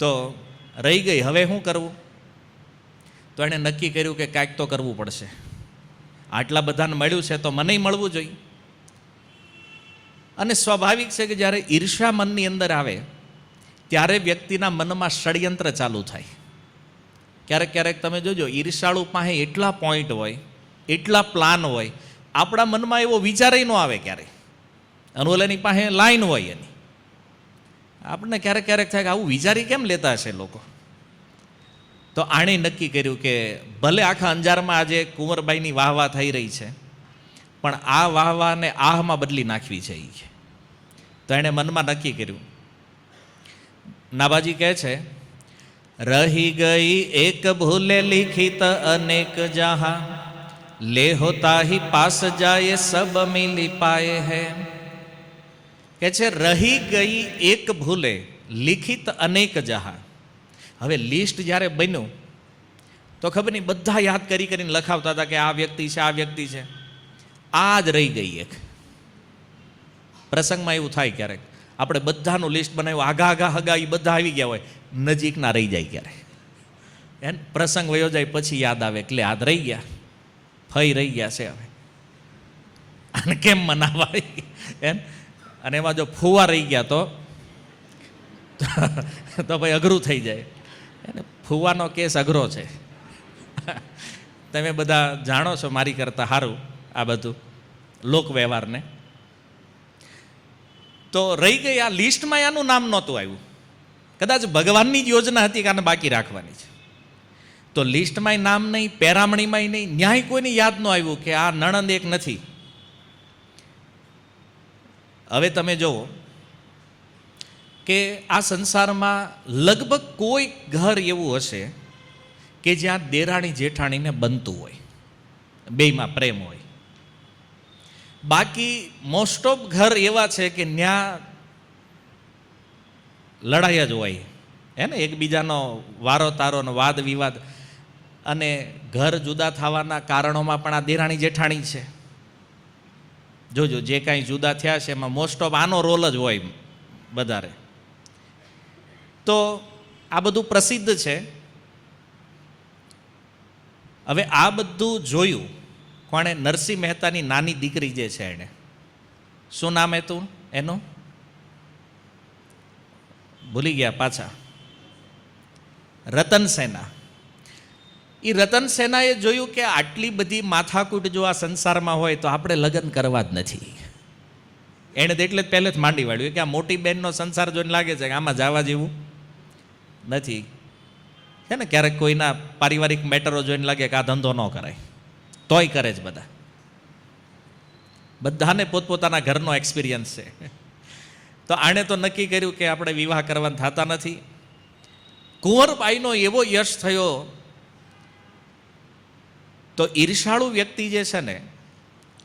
તો રહી ગઈ. હવે શું કરવું? તો એણે નક્કી કર્યું કે કાંઈક તો કરવું પડશે. આટલા બધાને મળ્યું છે તો મને મળવું જોઈએ. અને સ્વાભાવિક છે કે જ્યારે ઈર્ષા મનની અંદર આવે ત્યારે વ્યક્તિના મનમાં ષડયંત્ર ચાલુ થાય. ક્યારેક ક્યારેક તમે જોજો, ઈર્ષાળુ પાસે એટલા પોઈન્ટ હોય, એટલા પ્લાન હોય, આપણા મનમાં એવો વિચારય ન આવે ક્યારેય. અનુલેની પાસે લાઈન હોય એની. આપણને ક્યારેક ક્યારેક થાય કે આવું વિચારી કેમ લેતા હશે લોકો. તો આણે નક્કી કર્યું કે ભલે આખા અંજારમાં આજે કુંવરબાઈની વાહવા થઈ રહી છે, પણ આ વાહવાને આહમાં બદલી નાખવી છે એ. તો એણે મનમાં નક્કી કર્યું. નાભાજી કહે છે, રહી ગઈ એક ભૂલે લિખિત અનેક જહાં, લે હોતા હી પાસ જાય સબ મિલી પાએ હૈ. કે છે રહી ગઈ એક ભૂલે લિખિત અનેક જહાં. હવે લિસ્ટ જ્યારે બન્યું તો ખબર નહીં બધા યાદ કરી કરીને લખાવતા હતા કે આ વ્યક્તિ છે, આ વ્યક્તિ છે. આ જ રહી ગઈ એક. પ્રસંગમાં એવું થાય ક્યારેક, આપણે બધાનું લિસ્ટ બનાવ્યું, આઘા આઘા હગા એ બધા આવી ગયા હોય, નજીકના રહી જાય ક્યારેક. એને પ્રસંગ વયો જાય પછી યાદ આવે કે યાદ રહી ગયા, ફઈ રહી ગયા છે, હવે અને કેમ મનાવાય એમ. અને એમાં જો ફુવા રહી ગયા તો ભાઈ અઘરું થઈ જાય. એને ફુવાનો કેસ અઘરો છે. તમે બધા જાણો છો મારી કરતાં સારું આ બધું લોક વ્યવહારને. તો રહી ગઈ આ લિસ્ટમાં આનું નામ નહોતું આવ્યું. કદાચ ભગવાનની જ યોજના હતી કે આને બાકી રાખવાની છે. તો લિસ્ટમાંય નામ નહીં, પેરામણીમાંય નહીં, ન્યાય કોઈને યાદ ન આવ્યું કે આ નણંદ એક નથી. હવે તમે જુઓ કે આ સંસારમાં લગભગ કોઈ ઘર એવું હશે કે જ્યાં દેરાણી જેઠાણીને બનતું હોય, બેયમાં પ્રેમ હોય. બાકી મોસ્ટ ઓફ ઘર એવા છે કે ત્યાં લડાઈ જ હોય, હે ને, એકબીજાનો વારો તારોનો વાદ વિવાદ. અને ઘર જુદા થવાના કારણોમાં પણ આ દેરાણી જેઠાણી છે. જોજો જે કાંઈ જુદા થયા છે એમાં મોસ્ટ ઓફ આનો રોલ જ હોય વધારે. તો આ બધું પ્રસિદ્ધ છે. હવે આ બધું જોયું કોણે? નરસિંહ મહેતાની નાની દીકરી જે છે એને. શું નામ હતું એનું? ભૂલી ગયા પાછા. રતન સેના. એ રતન સેનાએ જોયું કે આટલી બધી માથાકૂટ જો આ સંસારમાં હોય તો આપણે લગ્ન કરવા જ નથી. એણે એટલે જ પહેલે જ માંડી વાળ્યું કે આ મોટી બહેનનો સંસાર જોઈને લાગે છે કે આમાં જવા જેવું નથી. છે ને, ક્યારેક કોઈના પારિવારિક મેટરો જોઈને લાગે કે આ ધંધો ન કરાય, તોય કરે જ બધા. બધાને પોતપોતાના ઘરનો એક્સપિરિયન્સ છે. તો આણે તો નક્કી કર્યું કે આપણે વિવાહ કરવાના થતા નથી. કુંવરબાઈનો એવો યશ થયો. તો ઈર્ષાળુ વ્યક્તિ જે છે ને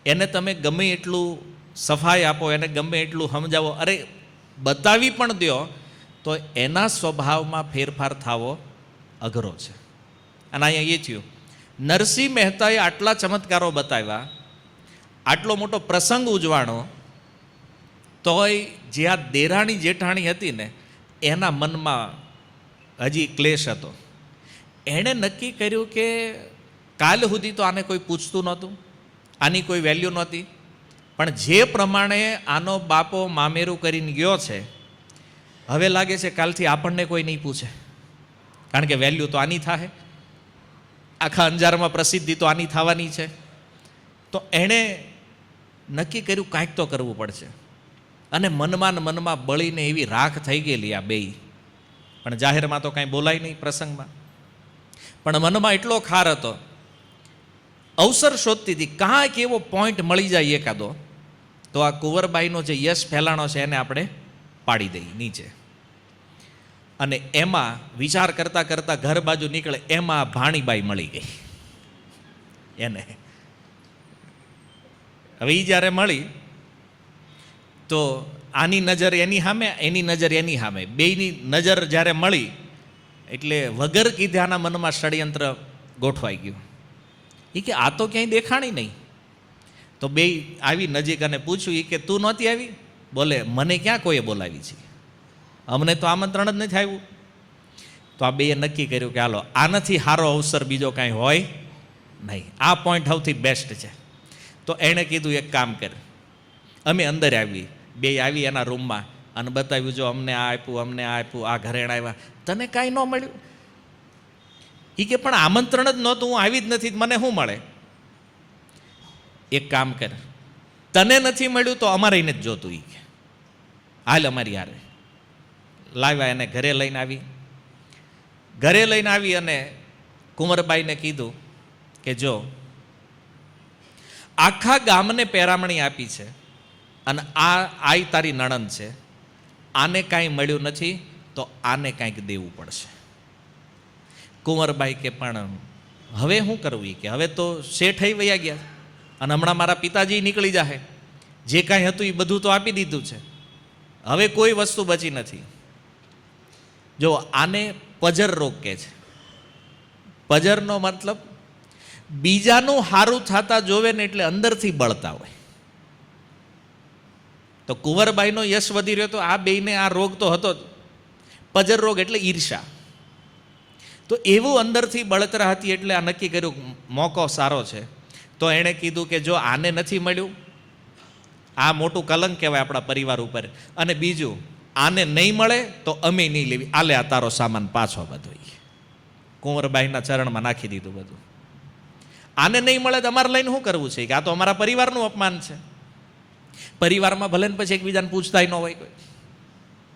એને તમે ગમે એટલું સફાઈ આપો, એને ગમે એટલું સમજાવો, અરે બતાવી પણ દો તો એના સ્વભાવમાં ફેરફાર થવો અઘરો છે. અને અહીંયા એ થયું, નરસિંહ મહેતાએ આટલા ચમત્કારો બતાવ્યા, આટલો મોટો પ્રસંગ ઉજવાણો, તોય જે આ દેરાણી જેઠાણી હતી ને એના મનમાં હજી ક્લેશ હતો. એણે નક્કી કર્યું કે કાલ સુધી તો આને કોઈ પૂછતું નહોતું, આની કોઈ વેલ્યુ નહોતી, પણ જે પ્રમાણે આનો બાપો મામેરું કરીને ગયો છે, હવે લાગે છે કાલથી આપણને કોઈ નહીં પૂછે, કારણ કે વેલ્યુ તો આની થાય, આખા અંજારમાં પ્રસિદ્ધિ તો આની થવાની છે. તો એણે નક્કી કર્યું કાંઈક તો કરવું પડશે. અને મનમાં ને મનમાં બળીને એવી રાખ થઈ ગયેલી આ બેય. પણ જાહેરમાં તો કાંઈ બોલાય નહીં પ્રસંગમાં, પણ મનમાં એટલો ખાર હતો. અવસર શોધતી હતી, કાંઈક એવો પોઈન્ટ મળી જાય એકાદો તો આ કુંવરબાઈનો જે યશ ફેલાણો છે એને આપણે પાડી દઈએ નીચે. અને એમાં વિચાર કરતાં કરતાં ઘર બાજુ નીકળે એમાં ભાણીબાઈ મળી ગઈ એને. હવે એ જ્યારે મળી તો આની નજર એની સામે, એની નજર એની સામે, બેયની નજર જ્યારે મળી એટલે વગર કીધાના મનમાં ષડયંત્ર ગોઠવાઈ ગયું. એ કે આ તો ક્યાંય દેખાણી નહીં. તો બે આવી નજીક અને પૂછ્યું, એ કે તું નહોતી આવી? બોલે મને ક્યાં કોઈએ બોલાવી છે, અમને તો આમંત્રણ જ નથી આવ્યું. તો આ બેએ નક્કી કર્યું કે હાલો આનાથી સારો અવસર બીજો કાંઈ હોય નહીં, આ પોઈન્ટ સૌથી બેસ્ટ છે. તો એણે કીધું એક કામ કર, અમે અંદર આવી. બે આવી એના રૂમમાં અને બતાવ્યું, જો અમને આ આપ્યું, અમને આ આપ્યું, આ ઘરેણા આવ્યા, તને કાંઈ ન મળ્યું? એ કે પણ આમંત્રણ જ નહોતું, હું આવી જ નથી, મને શું મળે? એક કામ કર, તને નથી મળ્યું તો અમારે એને જ જોતું. એ હાલ અમારી હારે. લાવ્યા એને ઘરે લઈને આવી. ઘરે લઈને આવી અને કુંવરબાઈને કીધું કે જો આખા ગામને પેરામણી આપી છે અને આ તારી નણંદ છે, આને કાંઈ મળ્યું નથી તો આને કાંઈક દેવું પડશે. કુંવરબાઈ કે પણ હવે શું કરવું? એ કે હવે તો શેઠ વયા ગયા અને હમણાં મારા પિતાજી નીકળી જાહે, જે કાંઈ હતું એ બધું તો આપી દીધું છે, હવે કોઈ વસ્તુ બચી નથી. જો આને પજર રોગ કહે છે. પજરનો મતલબ બીજાનું સારું થતા જોવે ને એટલે અંદરથી બળતા હોય. તો કુંવરબાઈનો યશ વધી રહ્યો તો આ બેયને આ રોગ તો હતો જ. પજર રોગ એટલે ઈર્ષા. તો એવું અંદરથી બળતરા હતી એટલે આ નક્કી કર્યું મોકો સારો છે. તો એણે કીધું કે જો આને નથી મળ્યું, આ મોટું કલંક કહેવાય આપણા પરિવાર ઉપર, અને બીજું આને નહીં મળે તો અમે નહીં લેવી, આલે આ તારો સામાન પાછો બધો. કુંવરબાઈના ચરણમાં નાખી દીધું બધું. આને નહીં મળે તો અમારે લઈને શું કરવું છે? કે આ તો અમારા પરિવારનું અપમાન છે. પરિવારમાં ભલે ને પછી એકબીજાને પૂછતાય ન હોય કોઈ,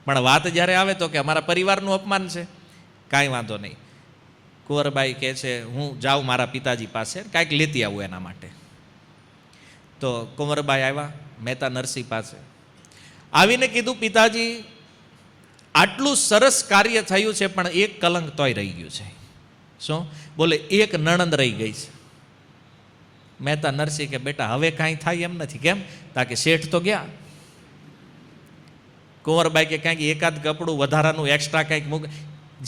પણ વાત જ્યારે આવે તો કે અમારા પરિવારનું અપમાન છે. કાંઈ વાંધો નહીં. કુંવરબાઈ કહે છે હું જાઉં મારા પિતાજી પાસે, કાંઈક લેતી આવું એના માટે. તો કુંવરબાઈ આવ્યા મહેતા નરસિંહ પાસે. આવીને કીધું પિતાજી આટલું સરસ કાર્ય થયું છે પણ એક કલંક તોય રહી ગયું છે. શું? બોલે એક નણંદ રહી ગઈ છે. મહેતા નરસિંહ કે બેટા હવે કાંઈ થાય એમ નથી. કેમ? તાકે શેઠ તો ગયા. કુંવરબાઈ કે કાંઈક એકાદ કપડું વધારાનું એક્સ્ટ્રા કાંઈક મૂક,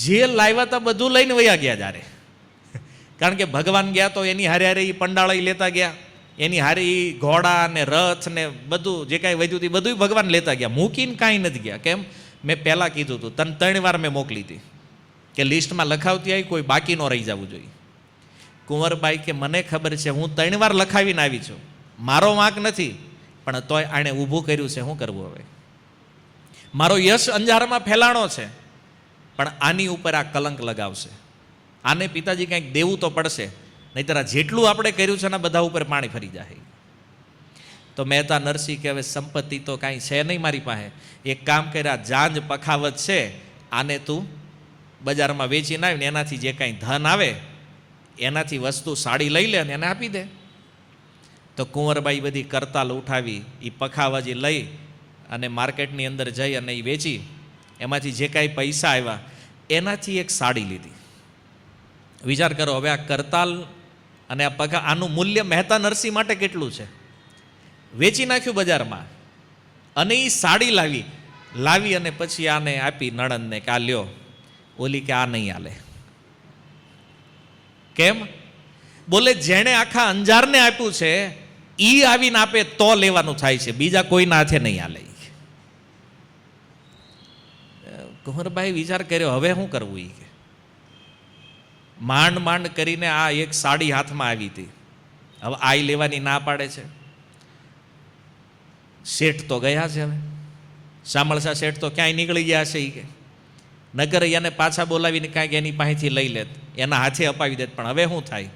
જે લાવ્યા હતા બધું લઈને વયા ગયા જ્યારે. કારણ કે ભગવાન ગયા તો એની હારે હારે એ પંડાળા લેતા ગયા, એની હારે એ ઘોડા ને રથ ને બધું જે કાંઈ વધ્યું હતું બધું ભગવાન લેતા ગયા, મૂકીને કાંઈ નથી ગયા. કેમ? મેં પહેલાં કીધું હતું, તને 3 વાર મેં મોકલી હતી કે લિસ્ટમાં લખાવતી આવી, કોઈ બાકી ન રહી જવું જોઈએ. કુંવરબાઈ કે મને ખબર છે, હું 3 વાર લખાવીને આવી છું, મારો વાંક નથી, પણ તોય આણે ઊભું કર્યું છે, શું કરવું હવે? મારો યશ અંજારમાં ફેલાણો છે, પણ આની ઉપર આ કલંક લગાવશે. આને પિતાજી કંઈક દેવું તો પડશે, નહીંતર જેટલું આપણે કર્યું છે ને બધા ઉપર પાણી ફરી જાય. તો મહેતા નરસિંહ કે હવે સંપત્તિ તો કાંઈ છે નહીં મારી પાસે, એક કામ કર્યા, જાંજ પખાવત છે, આને તું બજારમાં વેચીને આવીને એનાથી જે કાંઈ ધન આવે એનાથી વસ્તુ સાડી લઈ લે અને એને આપી દે. તો કુંવરબાઈ બધી કરતાલ ઉઠાવી, એ પખાવાજી લઈ અને માર્કેટની અંદર જઈ અને એ વેચી, એમાંથી જે કાંઈ પૈસા આવ્યા એનાથી એક સાડી લીધી. વિચાર કરો હવે આ કરતાલ અને આ પખા, આનું મૂલ્ય મહેતા નરસિંહ માટે કેટલું છે? વેચી નાખ્યું બજારમાં અને એ સાડી લાવી અને પછી આને આપી નણંદને કે આ લ્યો. ઓલી કે આ નહીં હાલે. કેમ? બોલે જેણે આખા અંજારને આપ્યું છે એ આવીને આપે તો લેવાનું થાય છે, બીજા કોઈના હાથે નહીં હાલે. કુંવરબાઈ વિચાર કર્યો હવે શું કરવું? એ કે માંડ માંડ કરીને આ એક સાડી હાથમાં આવી હતી, હવે આઈ લેવાની ના પાડે છે. શેઠ તો ગયા છે, હવે શામળસા શેઠ તો ક્યાંય નીકળી ગયા છે. એ કે નગર એને પાછા બોલાવીને કાંઈક એની પાસેથી લઈ લેત, એના હાથે અપાવી દેત, પણ હવે શું થાય?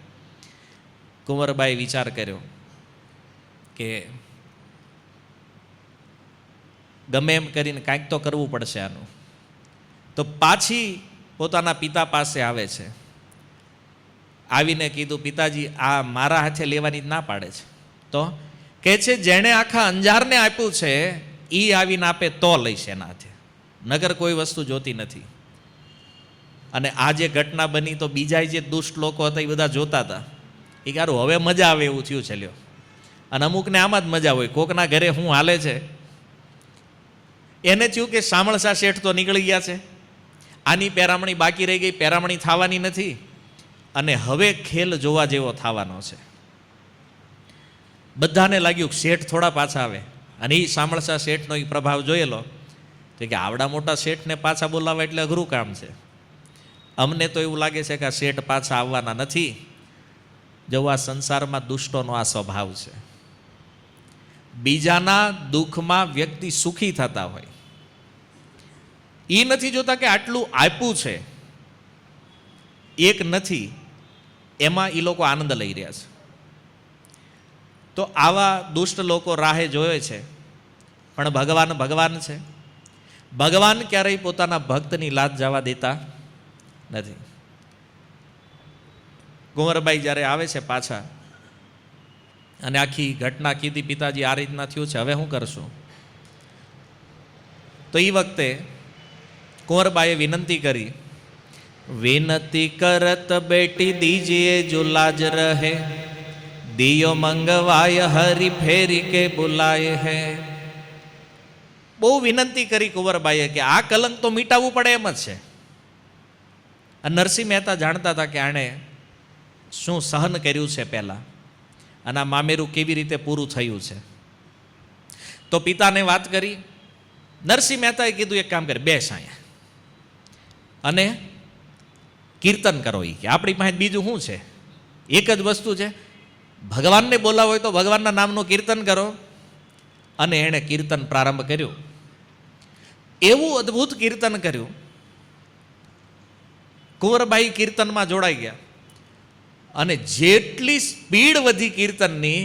કુંવરબાઈ વિચાર કર્યો કે ગમે એમ કરીને કાંઈક તો કરવું પડશે આનું. તો પાછી પોતાના પિતા પાસે આવે છે. આવીને કીધું પિતાજી આ મારા હાથે લેવાની જ ના પાડે છે. તો કહે છે જેણે આખા અંજારને આપ્યું છે એ આવીને આપે તો લઈશ એના હાથે, નગર કોઈ વસ્તુ જોતી નથી. અને આ જે ઘટના બની તો બીજા જે દુષ્ટ લોકો હતા એ બધા જોતા હતા. એ કારું હવે મજા આવે એવું થયું છે લ્યો. અને અમુકને આમાં જ મજા હોય, કોકના ઘરે શું હાલે છે. એને થયું કે શામળશા શેઠ તો નીકળી ગયા છે, આની પેરામણી બાકી રહી ગઈ, પેરામણી થવાની નથી, અને હવે ખેલ જોવા જેવો થવાનો છે. બધાને લાગ્યું કે શેઠ થોડા પાછા આવે, અને એ શામળશા શેઠનો એ પ્રભાવ જોયેલો કે આવડા મોટા શેઠને પાછા બોલાવવા એટલે અઘરું કામ છે. અમને તો એવું લાગે છે કે આ શેઠ પાછા આવવાના નથી. જો આ સંસારમાં દુષ્ટોનો આ સ્વભાવ છે. બીજાના દુઃખમાં વ્યક્તિ સુખી થતા હોય, એ નથી જોતા કે આટલું આપ્યું છે, એક નથી, એમાં એ લોકો આનંદ લઈ રહ્યા છે. તો આવા દુષ્ટ લોકો રાહે જોયે છે, પણ ભગવાન ભગવાન છે. ભગવાન ક્યારેય પોતાના ભક્તની લાજ જવા દેતા નથી. કુંવરબાઈ જ્યારે આવે છે પાછા અને આખી ઘટના કીધી, પિતાજી આ રીતના થયું છે, હવે શું કરશું? તો એ વખતે કુંવરબાઈએ વિનંતી કરી, વિનતી કરત બેટી દીજીએ જો લાજ રહે, દિયો મંગવાય હરી ફેરી કે બુલાય હે. બહુ વિનંતી કરી કુંવરબાઈએ કે આ કલંક તો મિટાવવું પડે એમ જ છે. અને નરસિંહ મહેતા જાણતા હતા કે આણે શું સહન કર્યું છે પહેલાં, અને આ મામેરું કેવી રીતે પૂરું થયું છે. તો પિતાને વાત કરી. નરસિંહ મહેતાએ કીધું એક કામ કરે, બેસ અહીંયા અને કીર્તન કરો. એ કે આપણી પાસે બીજું શું છે, એક જ વસ્તુ છે, ભગવાનને બોલાવો હોય તો ભગવાનના નામનું કીર્તન કરો. અને એણે કીર્તન પ્રારંભ કર્યું. એવું અદ્ભુત કીર્તન કર્યું. કુંવરબાઈ કીર્તનમાં જોડાઈ ગયા, અને જેટલી સ્પીડ વધી કીર્તનની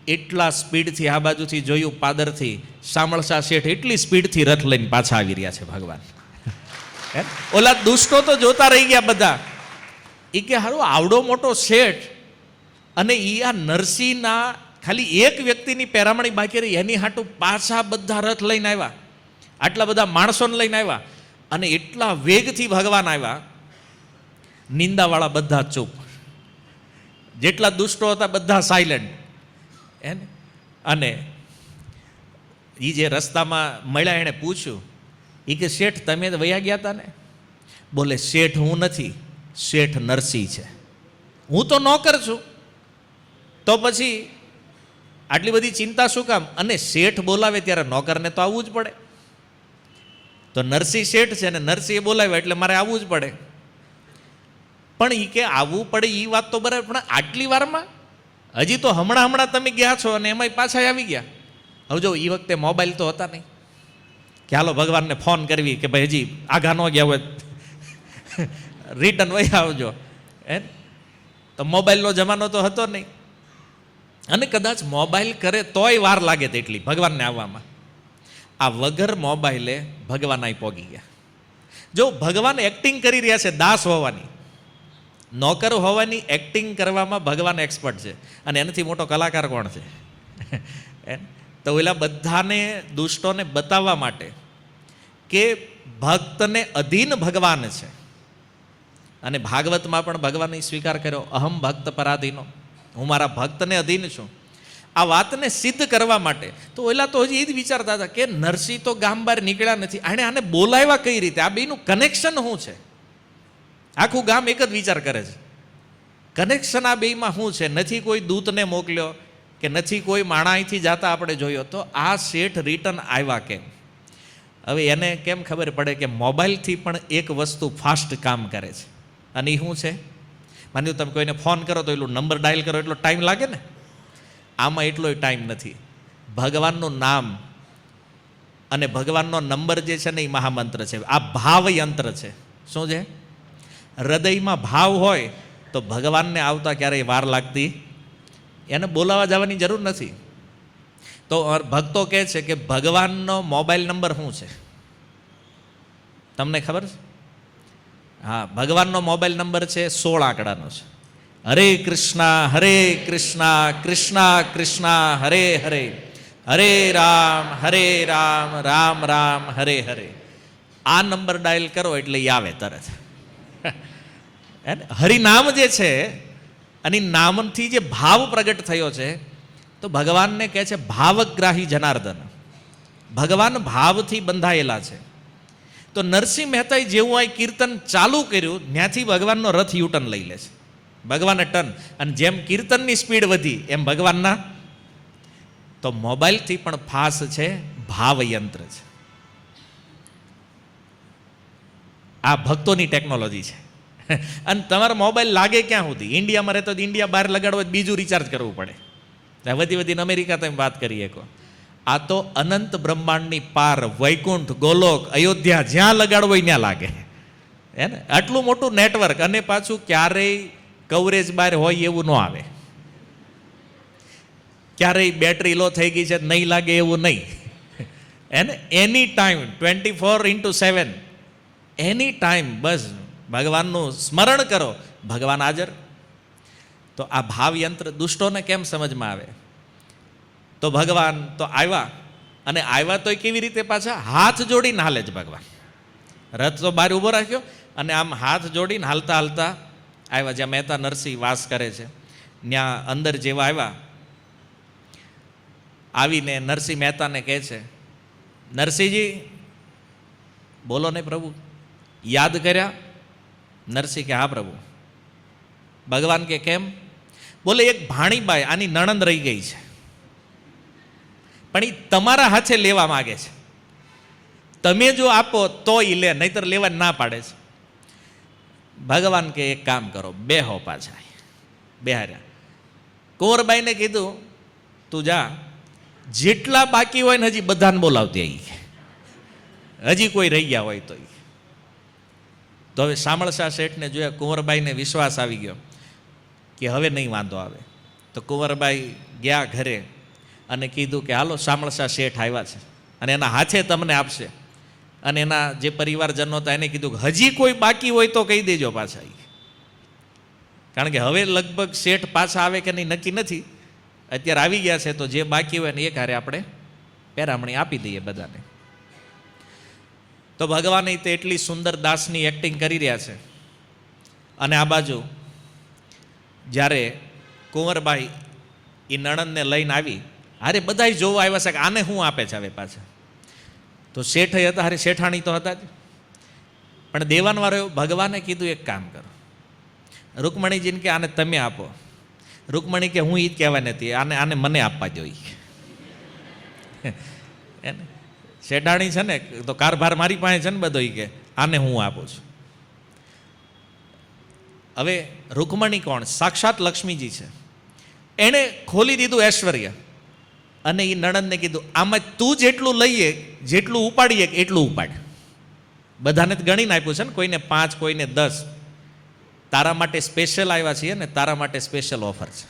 એટલા સ્પીડથી આ બાજુથી જોયું પાદરથી શામળશા શેઠ એટલી સ્પીડથી રથ લઈને પાછા આવી રહ્યા છે ભગવાન. ઓલા દુષ્ટો તો જોતા રહી ગયા બધા. એ કે હારું આવડો મોટો શેઠ, અને એ આ નરસિંહના ખાલી એક વ્યક્તિની પેરામણી બાકી રહી, એની હાટું પાછા બધા રથ લઈને આવ્યા, આટલા બધા માણસોને લઈને આવ્યા, અને એટલા વેગથી ભગવાન આવ્યા. નિંદાવાળા બધા ચૂપ, જેટલા દુષ્ટો હતા બધા સાયલેન્ટ. અને એ જે રસ્તામાં મળ્યા એણે પૂછ્યું, એ કે શેઠ તમે વયા ગયા હતા ને? બોલે શેઠ હું નથી, શેઠ નરસિંહ છે, હું તો નોકર છું. તો પછી આટલી બધી ચિંતા શું કામ? અને શેઠ બોલાવે ત્યારે નોકરને તો આવવું જ પડે. તો નરસિંહ શેઠ છે ને નરસિંહે બોલાવ્યા એટલે મારે આવવું જ પડે. પણ એ કે આવવું પડે એ વાત તો બરાબર, પણ આટલી વારમાં હજી તો હમણાં તમે ગયા છો અને એમાંય પાછા આવી ગયા. હવે જો એ વખતે મોબાઈલ તો હતા નહીં કે હાલો ભગવાનને ફોન કરવી કે ભાઈ હજી આઘા ન ગયા હોય રિટર્ન વહી આવજો. તો મોબાઈલનો જમાનો તો હતો નહીં, અને કદાચ મોબાઈલ કરે તોય વાર લાગે તેટલી ભગવાનને આવવામાં. આ વગર મોબાઈલે ભગવાન અહીં પહોંચી ગયા. જો ભગવાન એક્ટિંગ કરી રહ્યા છે દાસ હોવાની, નોકર હોવાની એક્ટિંગ કરવામાં ભગવાન એક્સપર્ટ છે. અને એનાથી મોટો કલાકાર કોણ છે? તો ઓલા બધાને દુષ્ટોને બતાવવા માટે કે ભક્તને અધીન ભગવાન છે. અને ભાગવતમાં પણ ભગવાને સ્વીકાર કર્યો, અહમ ભક્ત પરાધીનો, હું મારા ભક્તને અધીન છું. આ વાતને સિદ્ધ કરવા માટે તો ઓલા તો હજી એ જ વિચારતા હતા કે નરસિંહ તો ગામ બહાર નીકળ્યા નથી, આને બોલાવ્યા કઈ રીતે, આ બેનું કનેક્શન શું છે? આખું ગામ એક જ વિચાર કરે છે, કનેક્શન આ બેમાં શું છે? નથી કોઈ દૂતને મોકલ્યો કે નથી કોઈ માણા અહીંથી જાતા આપણે જોયો, તો આ શેઠ રિટર્ન આવ્યા કેમ? હવે એને કેમ ખબર પડે કે મોબાઈલથી પણ એક વસ્તુ ફાસ્ટ કામ કરે છે, અને એ શું છે? માન્યું તમે કોઈને ફોન કરો તો એટલું નંબર ડાયલ કરો એટલો ટાઈમ લાગે ને, આમાં એટલો ટાઈમ નથી. ભગવાનનું નામ અને ભગવાનનો નંબર જે છે ને એ મહામંત્ર છે, આ ભાવ યંત્ર છે. શું છે? હૃદયમાં ભાવ હોય તો ભગવાનને આવતા ક્યારેય વાર લાગતી, એને બોલાવા જવાની જરૂર નથી. તો ભક્તો કહે છે કે ભગવાનનો મોબાઈલ નંબર શું છે તમને ખબર છે? હા, ભગવાનનો મોબાઈલ નંબર છે 16 આંકડાનો છે. હરે કૃષ્ણ કૃષ્ણ કૃષ્ણ હરે હરે, હરે રામ રામ રામ હરે હરે. આ નંબર ડાયલ કરો એટલે એ આવે તરત. હરિનામ જે છે અને નામથી જે ભાવ પ્રગટ થયો છે, તો ભગવાનને કહે છે ભાવગ્રાહી જનાર્દન. ભગવાન ભાવથી બંધાયેલા છે. તો નરસિંહ મહેતાએ જેવું આ કીર્તન ચાલુ કર્યું, ત્યાંથી ભગવાનનો રથ યુટર્ન લઈ લે છે. ભગવાને ટર્ન, અને જેમ કીર્તનની સ્પીડ વધી એમ ભગવાનના, તો મોબાઈલથી પણ ફાસ્ટ છે ભાવયંત્ર છે. આ ભક્તોની ટેકનોલોજી છે. અને તમારો મોબાઈલ લાગે ક્યાં સુધી? ઇન્ડિયામાં રહેતો ઇન્ડિયા બહાર લગાડવો હોય બીજું રિચાર્જ કરવું પડે. વધી વધીને અમેરિકા તમે વાત કરીએ કહો. આ તો અનંત બ્રહ્માંડની પાર, વૈકુંઠ, ગોલોક, અયોધ્યા, જ્યાં લગાડવો હોય ત્યાં લાગે. હે ને? આટલું મોટું નેટવર્ક, અને પાછું ક્યારેય કવરેજ બહાર હોય એવું ન આવે. ક્યારેય બેટરી લો થઈ ગઈ છે નહીં લાગે એવું નહીં. એને એની ટાઈમ 24/7 એની ટાઈમ બસ ભગવાનનું સ્મરણ કરો, ભગવાન હાજર. તો આ ભાવયંત્ર દુષ્ટોને કેમ સમજમાં આવે? તો ભગવાન તો આવ્યા, અને આવ્યા તો કેવી રીતે? પાછા હાથ જોડીને હાલે જ ભગવાન. રથ તો બહાર ઊભો રાખ્યો અને આમ હાથ જોડીને હાલતા હાલતા આવ્યા, જ્યાં મહેતા નરસિંહ વાસ કરે છે ત્યાં અંદર જેવા આવ્યા, આવીને નરસિંહ મહેતાને કહે છે, નરસિંહજી બોલો ને પ્રભુ, યાદ કર્યા? નરસિંહ કે હા પ્રભુ. ભગવાન કે કેમ? બોલે એક ભાણીબાઈ આની નણંદ રહી ગઈ છે, પણ એ તમારા હાથે લેવા માગે છે. તમે જો આપો તો એ લે, નહીતર લેવા ના પાડે છે. ભગવાન કે એક કામ કરો, બેહો પાછા. બેહાર્યા. કુંવરબાઈને કીધું તું જા, જેટલા બાકી હોય ને હજી બધાને બોલાવતી આવી, હજી કોઈ રહી ગયા હોય તો હવે શામળશા શેઠને જોયા, કુંવરબાઈને વિશ્વાસ આવી ગયો કે હવે નહીં વાંધો આવે. તો કુંવરબાઈ ગયા ઘરે અને કીધું કે હાલો શામળશા શેઠ આવ્યા છે અને એના હાથે તમને આપશે. અને એના જે પરિવારજનો હતા એને કીધું કે હજી કોઈ બાકી હોય તો કહી દેજો પાછા. કારણ કે હવે લગભગ શેઠ પાછા આવે કે નહીં નક્કી નથી. અત્યારે આવી ગયા છે, તો જે બાકી હોય ને એક હારે આપણે પેરામણી આપી દઈએ બધાને. તો ભગવાને તે એટલી સુંદર દાસની એક્ટિંગ કરી રહ્યા છે. અને આ બાજુ જ્યારે કુંવરબાઈ એ નણંદને લઈને આવી, અરે બધા જોવા આવ્યા છે કે આને શું આપે છે હવે પાછા. તો શેઠ હતા, અરે શેઠાણી તો હતા જ, પણ દેવાનવાળો ભગવાને કીધું એક કામ કરો, રૂકમણીજીને કે આને તમે આપો. રૂકમણી કે હું એ જ કહેવા નથી, આને મને આપવા જોઈએ. એને શેઠાણી છે ને તો કારભાર મારી પાસે છે ને બધો, કે આને હું આપું છું. હવે રૂકમણી કોણ? સાક્ષાત લક્ષ્મીજી છે. એણે ખોલી દીધું ઐશ્વર્ય, અને એ નણંદને કીધું આમાં તું જેટલું લઈએ, જેટલું ઉપાડીએ એટલું ઉપાડ. બધાને જ ગણીને આપ્યું છે ને, કોઈને 5, કોઈને 10. તારા માટે સ્પેશિયલ આવ્યા છીએ ને, તારા માટે સ્પેશિયલ ઓફર છે.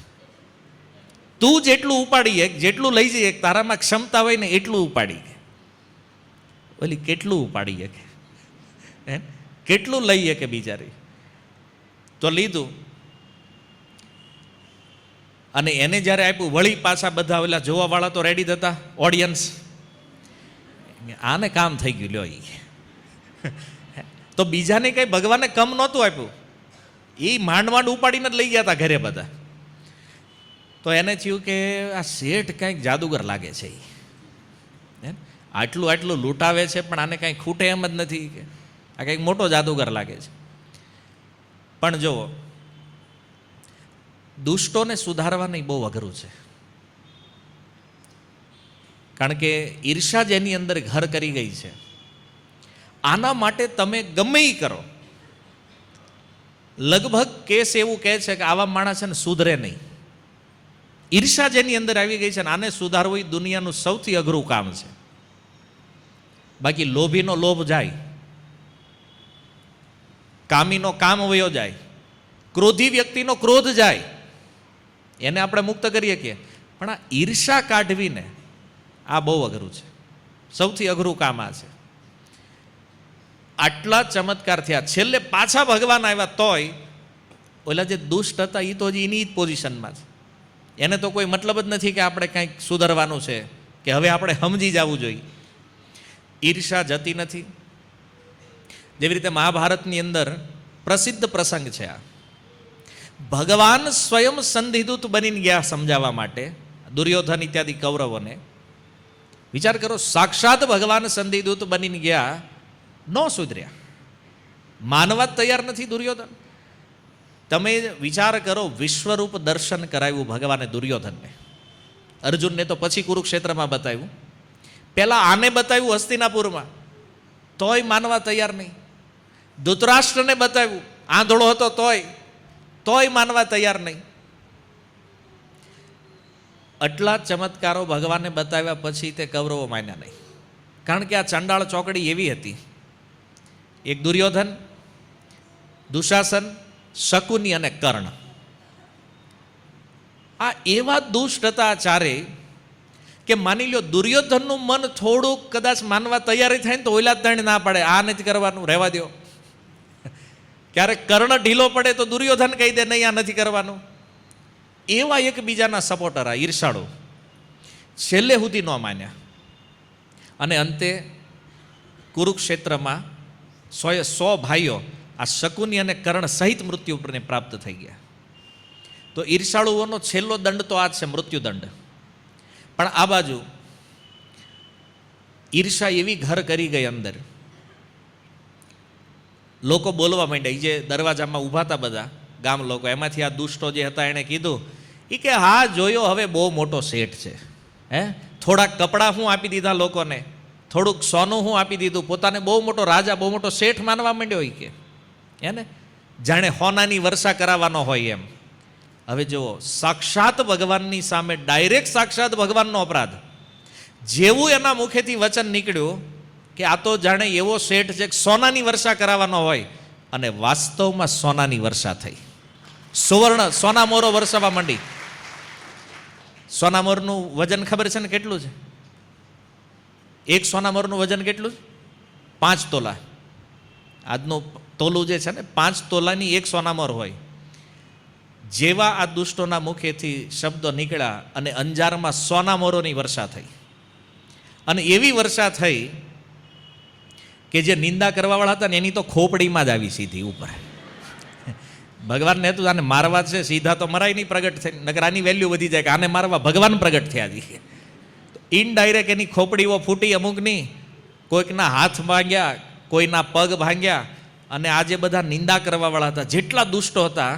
તું જેટલું ઉપાડીએ, જેટલું લઈ જઈએ, તારામાં ક્ષમતા હોય ને એટલું ઉપાડીએ. ઓલી કેટલું ઉપાડીએ કે કેટલું લઈએ કે બિચારી. તો લીધું, અને એને જ્યારે આપ્યું, વળી પાછા બધા ઓલા જોવાવાળા તો રેડી હતા, ઓડિયન્સ, આને કામ થઈ ગયું લ્યો. તો બીજાને કંઈ ભગવાને કમ નહોતું આપ્યું, એ માંડ માંડ ઉપાડીને જ લઈ ગયા હતા ઘરે બધા. તો એને થયું કે આ શેઠ કંઈક જાદુગર લાગે છે, આટલું આટલું લૂંટાવે છે પણ આને કાંઈ ખૂટે એમ જ નથી, કે આ કંઈક મોટો જાદુગર લાગે છે. પણ જુઓ, દુષ્ટોને સુધારવાની બહુ અઘરું છે. કારણ કે ઈર્ષા જેની અંદર ઘર કરી ગઈ છે, આના માટે તમે ગમે એ કરો. લગભગ કેસ એવું કહે છે કે આવા માણસ છે ને સુધરે નહીં. ઈર્ષા જેની અંદર આવી ગઈ છે ને, આને સુધારવું એ દુનિયાનું સૌથી અઘરું કામ છે. બાકી લોભીનો લોભ જાય, કામીનો કામ વયો જાય, ક્રોધી વ્યક્તિનો ક્રોધ જાય, એને આપણે મુક્ત કરીએ કે. પણ આ ઈર્ષા કાઢવીને આ બહુ અઘરું છે, સૌથી અઘરું કામ આ છે. આટલા ચમત્કાર થયા, છેલ્લે પાછા ભગવાન આવ્યા, તોય ઓલા જે દુષ્ટ હતા એ તો હજી એની જ પોઝિશનમાં છે. એને તો કોઈ મતલબ જ નથી કે આપણે કંઈક સુધારવાનું છે, કે હવે આપણે સમજી જવું જોઈએ. ઈર્ષા જતી નથી. જેવી રીતે મહાભારતની અંદર પ્રસિદ્ધ પ્રસંગ છે આ. ભગવાન સ્વયં સંધિદૂત બનીને ગયા સમજાવવા માટે દુર્યોધન ઇત્યાદિ કૌરવોને. વિચાર કરો, સાક્ષાત ભગવાન સંધિદૂત બનીને ગયા, ન સુધર્યા, માનવા તૈયાર નથી દુર્યોધન. તમે વિચાર કરો, વિશ્વરૂપ દર્શન કરાવ્યું ભગવાને દુર્યોધનને. અર્જુનને તો પછી કુરુક્ષેત્રમાં બતાવ્યું, પહેલા આને બતાવ્યું હસ્તિનાપુરમાં, તોય માનવા તૈયાર નહીં. ધૃતરાષ્ટ્રને બતાવ્યું, આંધળો હતો તોય માનવા તૈયાર નહીં. આટલા ચમત્કારો ભગવાને બતાવ્યા પછી તે કૌરવો માન્યા નહીં. કારણ કે આ ચંડાળ ચોકડી એવી હતી. એક દુર્યોધન, દુશાસન, શકુની અને કર્ણ, આ એવા દુષ્ટ હતા ચારે કે માની લો દુર્યોધનનું મન થોડુંક કદાચ માનવા તૈયારી થાય ને તો ઓલા ત્રણ ના પડે, આ નથી કરવાનું, રહેવા દો. ક્યારેક કર્ણ ઢીલો પડે તો દુર્યોધન કહી દે નહીં, આ નથી કરવાનું. એવા એકબીજાના સપોર્ટર, આ ઈર્ષાળુ, છેલ્લે સુધી ન માન્યા. અને અંતે કુરુક્ષેત્રમાં 100 ભાઈઓ આ શકુની અને કર્ણ સહિત મૃત્યુને પ્રાપ્ત થઈ ગયા. તો ઈર્ષાળુઓનો છેલ્લો દંડ તો આ જ છે, મૃત્યુદંડ. પણ આ બાજુ ઈર્ષા એવી ઘર કરી ગઈ અંદર, લોકો બોલવા માંડ્યા. જે દરવાજામાં ઊભા હતા બધા ગામ લોકો, એમાંથી આ દુષ્ટો જે હતા એણે કીધું કે હા જોયો, હવે બહુ મોટો શેઠ છે. થોડાક કપડાં હું આપી દીધા લોકોને, થોડુંક સોનું હું આપી દીધું, પોતાને બહુ મોટો રાજા, બહુ મોટો શેઠ માનવા માંડ્યો કે ને જાણે હોનાની વર્ષા કરાવવાનો હોય એમ. હવે જુઓ, સાક્ષાત ભગવાનની સામે ડાયરેક્ટ સાક્ષાત ભગવાનનો અપરાધ. જેવું એના મુખેથી વચન નીકળ્યું કે આ તો જાણે એવો શેઠ છે કે સોનાની વર્ષા કરાવવાનો હોય, અને વાસ્તવમાં સોનાની વર્ષા થઈ. સુવર્ણ સોનામોરો વરસાવા માંડી. સોનામોરનું વજન ખબર છે ને કેટલું છે? એક સોનામોરનું વજન કેટલું છે? 5 તોલા. આજનું તોલું જે છે ને, 5 તોલાની એક સોનામોર હોય. જેવા આ દુષ્ટોના મુખેથી શબ્દો નીકળ્યા અને અંજારમાં સોનામોરોની વર્ષા થઈ. અને એવી વર્ષા થઈ કે જે નિંદા કરવાવાળા હતા ને એની તો ખોપડીમાં જ આવી સીધી ઉપર. ભગવાનને હતું આને મારવા છે, સીધા તો મરાય નહીં, પ્રગટ થઈ, નકર આની વેલ્યુ વધી જાય કે આને મારવા ભગવાન પ્રગટ થયા છે. ઇનડાયરેક્ટ એની ખોપડીઓ ફૂટી અમુકની, કોઈકના હાથ ભાંગ્યા, કોઈના પગ ભાંગ્યા. અને આ જે બધા નિંદા કરવાવાળા હતા, જેટલા દુષ્ટો હતા,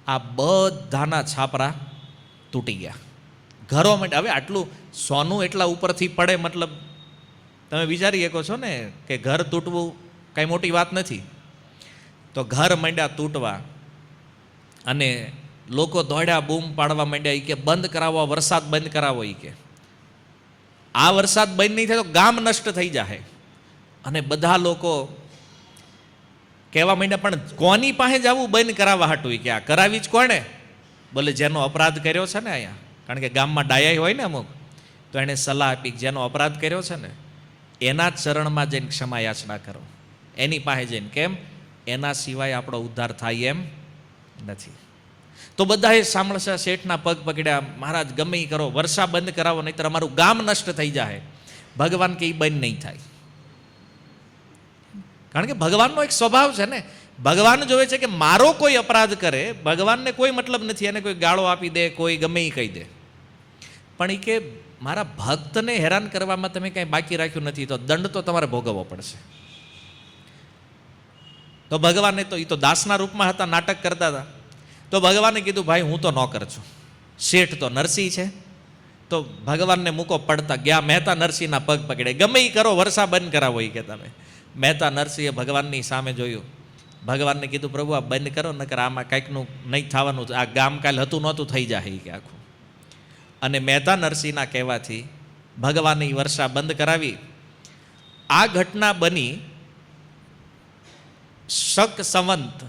આ બધાના છાપરા તૂટી ગયા. ઘરો માટે હવે આટલું સોનું એટલા ઉપરથી પડે, મતલબ તમે વિચારી શકો છો ને કે ઘર તૂટવું કાંઈ મોટી વાત નથી. તો ઘર માંડ્યા તૂટવા અને લોકો દોડ્યા, બૂમ પાડવા માંડ્યા કે બંધ કરાવો, વરસાદ બંધ કરાવો. કે આ વરસાદ બંધ નહીં થાય તો ગામ નષ્ટ થઈ જાય. અને બધા લોકો કહેવા માંડ્યા, પણ કોની પાસે જવું બંધ કરાવવા હાટું? કે આ કરાવી જ કોણે? બોલે જેનો અપરાધ કર્યો છે ને અહીંયા, કારણ કે ગામમાં ડાયા હોય ને અમુક, તો એણે સલાહ આપી જેનો અપરાધ કર્યો છે ને એના ચરણમાં જઈને ક્ષમા યાચના કરો, એની પાસે જઈને. કેમ? એના સિવાય આપણો ઉદ્ધાર થાય એમ નથી. તો બધાએ સાંભળશા શેઠના પગ પકડ્યા, મહારાજ ગમે એ કરો, વર્ષા બંધ કરાવો, નહીંતર અમારું ગામ નષ્ટ થઈ જાય. ભગવાન કે એ બંધ નહીં થાય. કારણ કે ભગવાનનો એક સ્વભાવ છે ને, ભગવાન જોવે છે કે મારો કોઈ અપરાધ કરે, ભગવાનને કોઈ મતલબ નથી એને કોઈ ગાળો આપી દે, કોઈ ગમે એ કહી દે. પણ એ કે મારા ભક્તને હેરાન કરવામાં તમે કાંઈ બાકી રાખ્યું નથી, તો દંડ તો તમારે ભોગવવો પડશે. તો ભગવાને તો એ તો દાસના રૂપમાં હતા, નાટક કરતા હતા. તો ભગવાને કીધું ભાઈ હું તો નોકર છું, શેઠ તો નરસિંહ છે. તો ભગવાનને મૂકો પડતા ગયા. મહેતા નરસિંહના પગ પકડે, ગમે એ કરો, વર્ષા બંધ કરાવો એ કે તમે. મહેતા નરસિંહે ભગવાનની સામે જોયું, ભગવાનને કીધું પ્રભુ આ બંધ કરો, નકર આમાં કાંઈકનું નહીં થવાનું, આ ગામ કાલ હતું નહોતું થઈ જાય કે આખું. અને મહેતા નરસિંહના કહેવાથી ભગવાને વર્ષા બંધ કરાવી. આ ઘટના બની શક સંવંત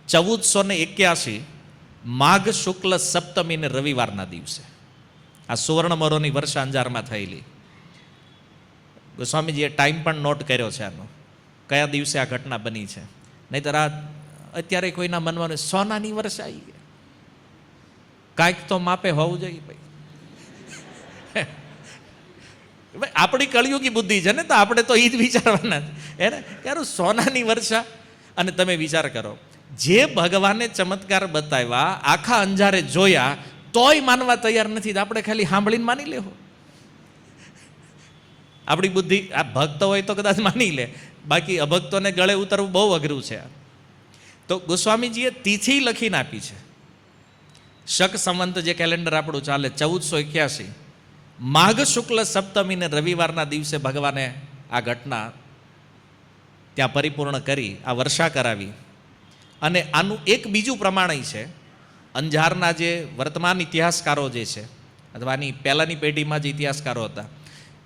1481 માઘ શુક્લ સપ્તમીને રવિવારના દિવસે આ સુવર્ણમરોની વર્ષા અંજારમાં થયેલી. ગોસ્વામીજીએ ટાઈમ પણ નોટ કર્યો છે આનો, કયા દિવસે આ ઘટના બની છે. નહીંતર આ અત્યારે કોઈના મનમાં સોનાની વર્ષા આવી ગઈ, કાંઈક તો માપે હોવું જોઈએ ભાઈ. આપણી કળિયુગી બુદ્ધિ છે ને, તો આપણે તો એ જ વિચારવાના છે એને, ક્યારું સોનાની વર્ષા. અને તમે વિચાર કરો, જે ભગવાને ચમત્કાર બતાવ્યા, આખા અંજારે જોયા, તોય માનવા તૈયાર નથી. આપણે ખાલી સાંભળીને માની લેવો. આપણી બુદ્ધિ, આ ભક્ત હોય તો કદાચ માની લે, બાકી અભક્તોને ગળે ઉતરવું બહુ અઘરું છે. તો ગોસ્વામીજીએ તિથિ લખીને આપી છે. શક સંવંત જે કેલેન્ડર આપણું ચાલે 1481, માઘ શુક્લ સપ્તમીને રવિવારના દિવસે ભગવાને આ ઘટના ત્યાં પરિપૂર્ણ કરી, આ વર્ષા કરાવી. અને આનું એક બીજું પ્રમાણ છે, અંજારના જે વર્તમાન ઇતિહાસકારો જે છે, અથવા આની પહેલાંની પેઢીમાં જે ઇતિહાસકારો હતા,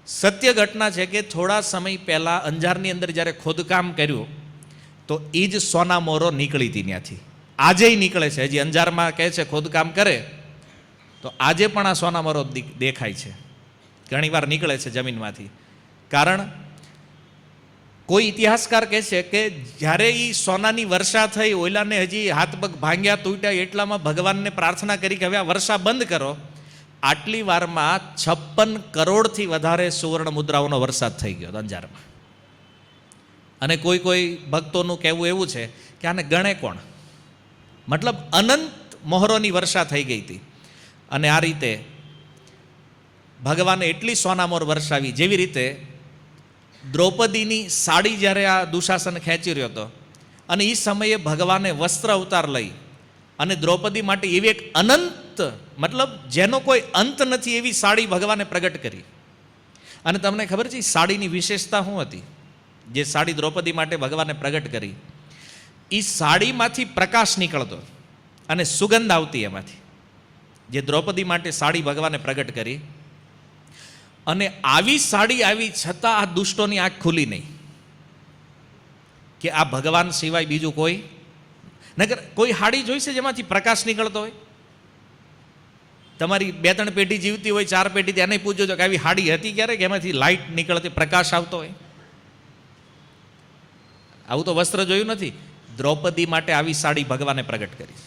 સત્ય ઘટના છે કે થોડા સમય પહેલાં અંજારની અંદર જ્યારે ખોદકામ કર્યું તો એ જ સોના મોરો નીકળી હતી ત્યાંથી. આજે નીકળે છે, હજી અંજારમાં કહે છે ખોદકામ કરે તો આજે પણ આ સોના મોરો દેખાય છે, ઘણીવાર નીકળે છે જમીનમાંથી. કારણ કોઈ ઇતિહાસકાર કહે છે કે જ્યારે એ સોનાની વર્ષા થઈ, ઓયલાને હજી હાથ પગ ભાંગ્યા તૂટ્યા, એટલામાં ભગવાનને પ્રાર્થના કરી કે હવે આ વર્ષા બંધ કરો. આટલી વારમાં 56 કરોડથી વધારે સુવર્ણ મુદ્રાઓનો વરસાદ થઈ ગયો અંજારમાં. અને કોઈ ભક્તોનું કહેવું એવું છે કે આને ગણે કોણ, મતલબ અનંત મોહરોની વર્ષા થઈ ગઈ હતી. અને આ રીતે ભગવાને એટલી સોનામોર વર્ષાવી, જેવી રીતે દ્રૌપદીની સાડી જ્યારે આ દુશાસન ખેંચી રહ્યો હતો અને એ સમયે ભગવાને વસ્ત્ર અવતાર લઈ અને દ્રૌપદી માટે એવી એક અનંત, મતલબ જેનો કોઈ અંત નથી એવી સાડી ભગવાને પ્રગટ કરી. અને તમને ખબર છે સાડીની વિશેષતા શું હતી? જે સાડી દ્રૌપદી માટે ભગવાને પ્રગટ કરી, એ સાડીમાંથી પ્રકાશ નીકળતો અને સુગંધ આવતી એમાંથી. જે દ્રૌપદી માટે સાડી ભગવાને પ્રગટ કરી, અને આવી સાડી આવી છતાં આ દુષ્ટોની આંખ ખુલી નહીં કે આ ભગવાન સિવાય બીજું કોઈ નગર. કોઈ સાડી જોઈશે જેમાંથી પ્રકાશ નીકળતો હોય? તમારી 2-3 પેઢી જીવતી હોય, 4 પેઢી, એને પૂછજો કે આવી સાડી હતી ક્યારે કે એમાંથી લાઇટ નીકળતી, પ્રકાશ આવતો હોય? આવું તો વસ્ત્ર જોયું નથી. દ્રૌપદી માટે આવી સાડી ભગવાને પ્રગટ કરી.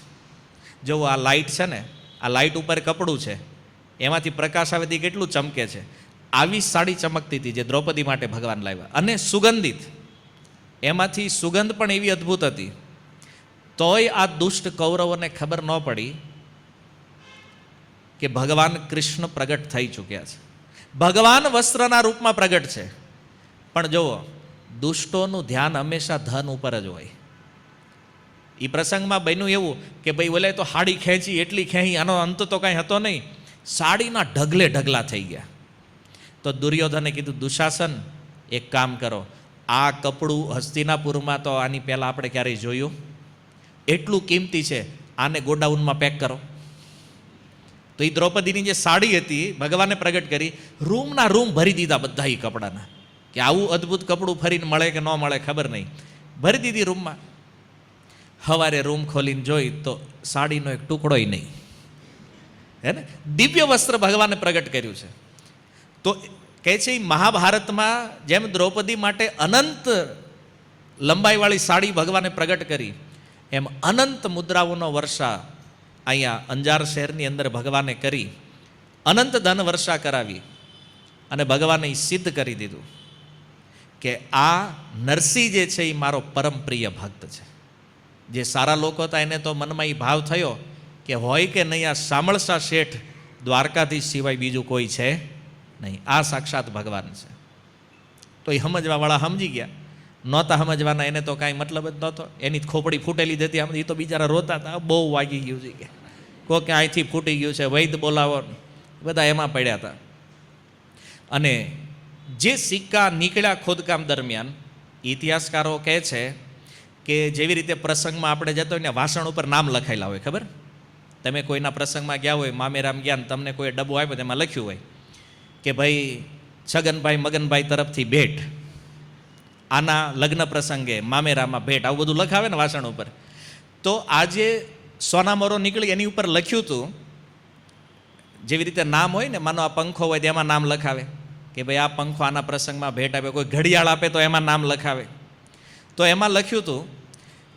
જો આ લાઇટ છે ને, આ લાઇટ ઉપર કપડું છે, એમાંથી પ્રકાશ આવે તે કેટલું ચમકે છે. આવી સાડી ચમકતી હતી જે દ્રૌપદી માટે ભગવાન લાવ્યા. અને સુગંધિત, એમાંથી સુગંધ પણ એવી અદ્ભુત હતી. તોય આ દુષ્ટ કૌરવોને ખબર ન પડી કે ભગવાન કૃષ્ણ પ્રગટ થઈ ચૂક્યા છે. ભગવાન વસ્ત્રના રૂપમાં પ્રગટ છે. પણ જુઓ, દુષ્ટોનું ધ્યાન હંમેશા ધન ઉપર જ હોય. એ પ્રસંગમાં બન્યું એવું કે ભાઈ ઓલે તો સાડી ખેંચી, એટલી ખેંચી, આનો અંત તો કાંઈ હતો નહીં, સાડીના ઢગલે ઢગલા થઈ ગયા. તો દુર્યોધને કીધું, દુશાસન એક કામ કરો, આ કપડું હસ્તિનાપુરમાં તો આની પહેલાં આપણે ક્યારેય જોયું, એટલું કિંમતી છે, આને ગોડાઉનમાં પેક કરો. તો એ દ્રૌપદીની જે સાડી હતી ભગવાને પ્રગટ કરી, રૂમના રૂમ ભરી દીધા બધા એ કપડાના, કે આવું અદ્ભુત કપડું ફરીને મળે કે ન મળે ખબર નહીં, ભરી દીધી રૂમમાં. સવારે રૂમ ખોલીને જોઈ તો સાડીનો એક ટુકડોય નહીં, હે ને? દિવ્ય વસ્ત્ર ભગવાને પ્રગટ કર્યું છે. તો કહે છે મહાભારતમાં જેમ દ્રૌપદી માટે અનંત લંબાઈવાળી સાડી ભગવાને પ્રગટ કરી, એમ અનંત મુદ્રાઓનો વર્ષા અહીંયા અંજાર શહેરની અંદર ભગવાને કરી, અનંત ધન વર્ષા કરાવી. અને ભગવાને સિદ્ધ કરી દીધું કે આ નરસિંહ જે છે એ મારો પરમ પ્રિય ભક્ત છે. જે સારા લોકો હતા એને તો મનમાં એ ભાવ થયો કે હોય કે નહીં, આ શામળસા શેઠ દ્વારકાધીશ સિવાય બીજું કોઈ છે નહીં, આ સાક્ષાત ભગવાન છે. તો એ સમજવાવાળા સમજી ગયા, નહોતા સમજવાના એને તો કાંઈ મતલબ જ નહોતો. એની ખોપડી ફૂટેલી જતી, આમ એ તો બિચારા રોતા હતા, બહુ વાગી ગયું છે કે કોઈ કે અહીંથી ફૂટી ગયું છે, વૈદ બોલાવો, બધા એમાં પડ્યા હતા. અને જે સિક્કા નીકળ્યા ખોદકામ દરમિયાન, ઇતિહાસકારો કહે છે કે જેવી રીતે પ્રસંગમાં આપણે જતો હોય ને વાસણ ઉપર નામ લખાયેલા હોય, ખબર? તમે કોઈના પ્રસંગમાં ગયા હોય, મામેરામ ગયા ને તમને કોઈ ડબ્બો આપ્યો, તેમાં લખ્યું હોય કે ભાઈ છગનભાઈ મગનભાઈ તરફથી ભેટ, આના લગ્ન પ્રસંગે મામેરામાં ભેટ, આવું બધું લખાવે ને વાસણ ઉપર. તો આજે સોનામોરો નીકળી એની ઉપર લખ્યું હતું, જેવી રીતે નામ હોય ને, માનો આ પંખો હોય તો એમાં નામ લખાવે કે ભાઈ આ પંખો આના પ્રસંગમાં ભેટ આપે. કોઈ ઘડિયાળ આપે તો એમાં નામ લખાવે. તો એમાં લખ્યું હતું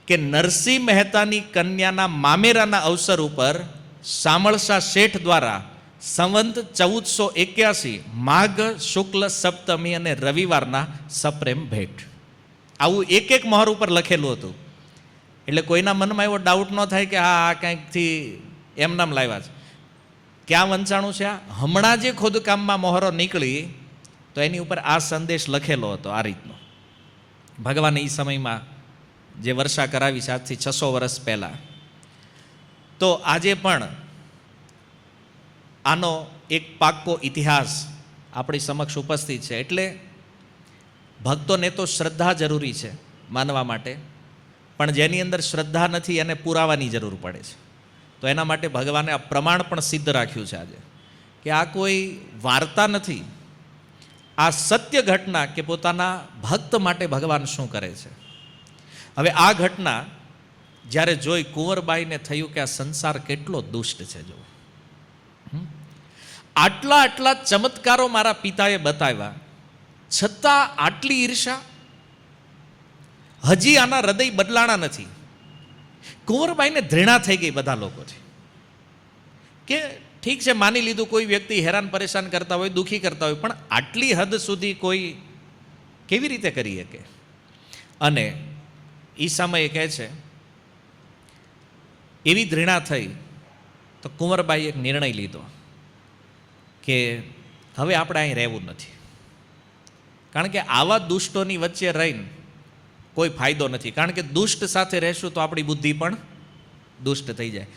કે નરસિંહ મહેતાની કન્યાના મામેરાના અવસર ઉપર શામળસા શેઠ દ્વારા સંવંત 1481 માઘ શુક્લ સપ્તમી અને રવિવારના સપ્રેમ ભેટ, આવું એક એક મહોર ઉપર લખેલું હતું. એટલે કોઈના મનમાં એવો ડાઉટ ન થાય કે આ કંઈકથી એમ નામ લાવ્યા છે. ક્યાં વંચાણું છે આ? હમણાં જે ખોદકામમાં મોહરો નીકળી તો એની ઉપર આ સંદેશ લખેલો હતો આ રીતનો. ભગવાને એ સમયમાં જે વર્ષા કરાવી છે આજથી 600 વર્ષ પહેલાં. તો આજે પણ આનો એક પાક્કો ઇતિહાસ આપણી સમક્ષ ઉપસ્થિત છે. એટલે ભક્તોને તો શ્રદ્ધા જરૂરી છે માનવા માટે, પણ જેની અંદર શ્રદ્ધા નથી એને પુરાવાની જરૂર પડે છે. તો એના માટે ભગવાને આ પ્રમાણ પણ સિદ્ધ રાખ્યું છે આજે, કે આ કોઈ વાર્તા નથી, આ સત્ય ઘટના કે પોતાના ભક્ત માટે ભગવાન શું કરે છે. હવે આ ઘટના જ્યારે જોઈ કુંવરબાઈને થયું કે આ સંસાર કેટલો દુષ્ટ છે. જો આટલા આટલા ચમત્કારો મારા પિતાએ બતાવ્યા છતાં આટલી ઈર્ષા, હજી આના હૃદય બદલાણા નથી. કુંવરબાઈને ઘૃણા થઈ ગઈ બધા લોકોથી કે ઠીક છે, માની લીધું કોઈ વ્યક્તિ હેરાન પરેશાન કરતા હોય, દુઃખી કરતા હોય, પણ આટલી હદ સુધી કોઈ કેવી રીતે કરી શકે. અને એ સમયે કહે છે એવી ઘૃણા થઈ તો કુંવરબાઈએ એક નિર્ણય લીધો કે હવે આપણે અહીં રહેવું નથી, કારણ કે આવા દુષ્ટોની વચ્ચે રહીને કોઈ ફાયદો નથી. કારણ કે દુષ્ટ સાથે રહેશું તો આપણી બુદ્ધિ પણ દુષ્ટ થઈ જાય.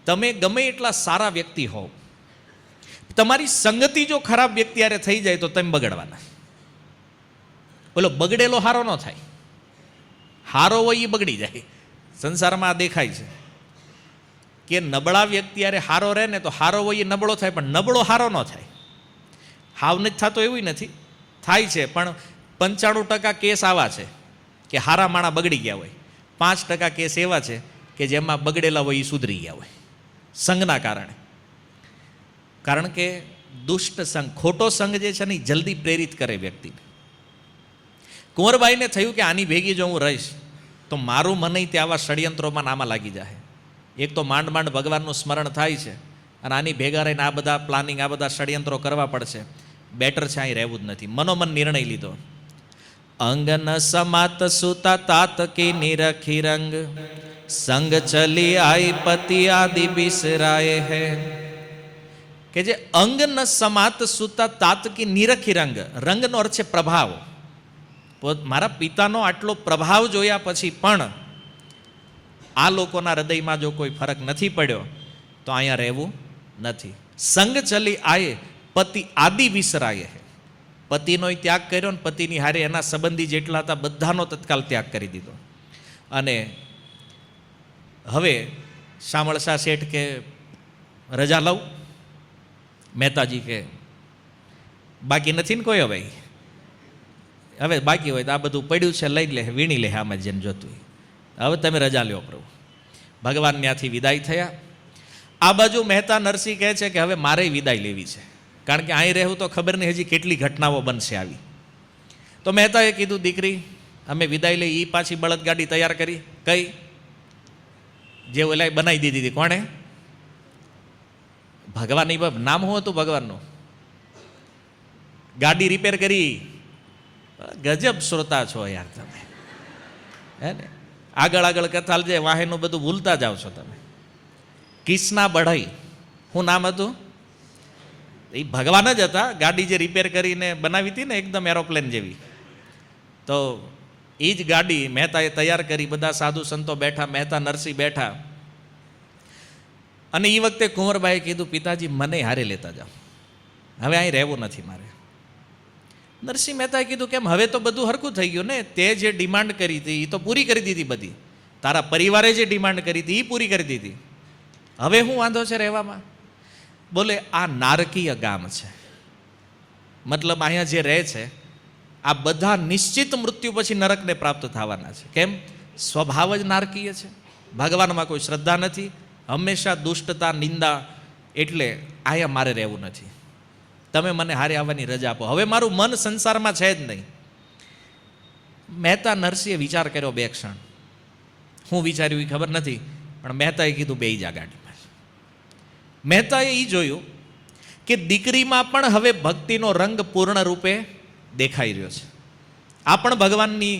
તમે ગમે એટલા સારા વ્યક્તિ હોવ, તમારી સંગતિ જો ખરાબ વ્યક્તિ હારે થઈ જાય તો તમે બગડવાના. બોલો, બગડેલો હારો ન થાય, હારો હોય એ બગડી જાય. સંસારમાં આ દેખાય છે કે નબળા વ્યક્તિ હારે હારો રહે ને તો હારો હોય એ નબળો થાય, પણ નબળો હારો ન થાય. હાવ નથી થતો એવું નથી, થાય છે, પણ 95% કેસ આવા છે કે હારા માણા બગડી ગયા હોય, 5% કેસ એવા છે કે જેમાં બગડેલા હોય એ સુધરી ગયા હોય સંઘના કારણે. કારણ કે દુષ્ટ સંઘ, ખોટો સંઘ જે છે ને એ જલ્દી પ્રેરિત કરે વ્યક્તિને. કુંવરબાઈને થયું કે આની ભેગી જો હું રહીશ તો મારું મને તે આવા ષડયંત્રોમાં નામાં લાગી જાય. એક તો માંડ માંડ ભગવાનનું સ્મરણ થાય છે અને આની ભેગા રહીને આ બધા પ્લાનિંગ, આ બધા ષડયંત્રો કરવા પડશે. બેટર છે અહીં રહેવું જ નથી. મનોમન નિર્ણય લીધો. અંગન સમાત સુતા તાત કી નિરખી રંગ, સંગ ચલી આઈ પતિ આદિ બિસરાય હે. કે જે અંગ ન સમાત સુતા તાત કી નિરખી રંગ, રંગનો અર્થ છે પ્રભાવ. મારા પિતાનો આટલો પ્રભાવ જોયા પછી પણ આ લોકોના હૃદયમાં જો કોઈ ફરક નથી પડ્યો તો અહીંયા રહેવું નથી. સંગ ચલી આયે પતિ આદિ વિસરાય હે. પતિનો ત્યાગ કર્યો ને પતિની હારે એના સંબંધી જેટલા હતા બધાનો તત્કાલ ત્યાગ કરી દીધો. અને હવે શામળશા શેઠ કે રજા લઉં? મહેતાજી કે બાકી નથી ને કોઈ? હવે બાકી હોય તો આ બધું પડ્યું છે લઈ લે, વીણી લે, આમાં જેને જોતું હવે તમે રજા લ્યો પ્રભુ. ભગવાન ત્યાંથી વિદાય થયા. આ બાજુ મહેતા નરસિંહ કહે છે કે હવે મારે વિદાય લેવી છે, કારણ કે અહીં રહેવું તો ખબર નહીં હજી કેટલી ઘટનાઓ બનશે આવી. તો મહેતાએ કીધું, દીકરી અમે વિદાય લઈ. એ પાછી બળદગાડી તૈયાર કરી. કઈ? જે ઓલા બનાવી દીધી હતી. કોણે? ભગવાનની નામ શું હતું ભગવાનનું? ગાડી રિપેર કરી. ગજબ શ્રોતા છો યાર તમે, હે ને? આગળ આગળ કથા જે વાહેનું બધું ભૂલતા જાઓ છો તમે. કિસના બઢાઈ, શું નામ હતું? એ ભગવાન જ હતા. ગાડી જે રિપેર કરીને બનાવી હતી ને એકદમ એરોપ્લેન જેવી, તો એ જ ગાડી મહેતાએ તૈયાર કરી. બધા સાધુ સંતો બેઠા, મહેતા નરસિંહ બેઠા. અને એ વખતે કુંવરબાઈએ કીધું, પિતાજી મને હારે લેતા જાઓ, હવે અહીં રહેવું નથી મારે. નરસિંહ મહેતાએ કીધું, કેમ? હવે તો બધું હરખું થઈ ગયું ને. તે જે ડિમાન્ડ કરી હતી એ તો પૂરી કરી દીધી બધી. તારા પરિવારે જે ડિમાન્ડ કરી હતી એ પૂરી કરી દીધી. હવે શું વાંધો છે રહેવામાં? બોલે, આ નારકીય ગામ છે, મતલબ અહીંયા જે રહે છે આ બધા નિશ્ચિત મૃત્યુ પછી નરકને પ્રાપ્ત થવાના છે. કેમ? સ્વભાવ જ નારકીય છે. ભગવાનમાં કોઈ શ્રદ્ધા નથી, હંમેશા દુષ્ટતા, નિંદા. એટલે અહીંયા મારે રહેવું નથી. તમે મને હારે આવવાની રજા આપો. હવે મારું મન સંસારમાં છે જ નહીં. મહેતા નરસિંહે વિચાર કર્યો 2 ક્ષણ. હું વિચાર્યું એ ખબર નથી, પણ મહેતાએ કીધું, બેહી જા ગાડીમાં. મહેતાએ એ જોયું કે દીકરીમાં પણ હવે ભક્તિનો રંગ પૂર્ણ રૂપે દેખાઈ રહ્યો છે. આ પણ ભગવાનની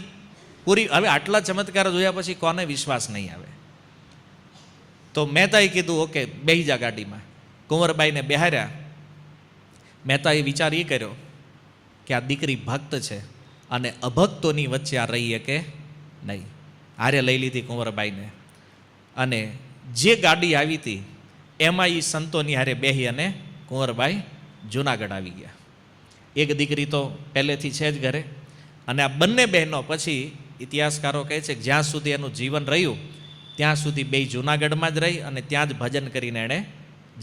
પૂરી. હવે આટલા ચમત્કાર જોયા પછી કોને વિશ્વાસ નહીં આવે? તો મહેતાએ કીધું ઓકે બેહી જા ગાડીમાં. કુંવરબાઈને બેહાર્યા. મહેતાએ વિચાર એ કર્યો કે આ દીકરી ભક્ત છે અને અભક્તોની વચ્ચે આ રહી કે નહીં. હારે લઈ લીધી કુંવરબાઈને અને જે ગાડી આવી હતી એમાં એ સંતોની હારે બેહી અને કુંવરબાઈ જુનાગઢ આવી ગયા. એક દીકરી તો પહેલેથી છે જ ઘરે, અને આ બંને બહેનો પછી ઇતિહાસકારો કહે છે કે જ્યાં સુધી એનું જીવન રહ્યું ત્યાં સુધી બે જુનાગઢમાં જ રહી અને ત્યાં જ ભજન કરીને એણે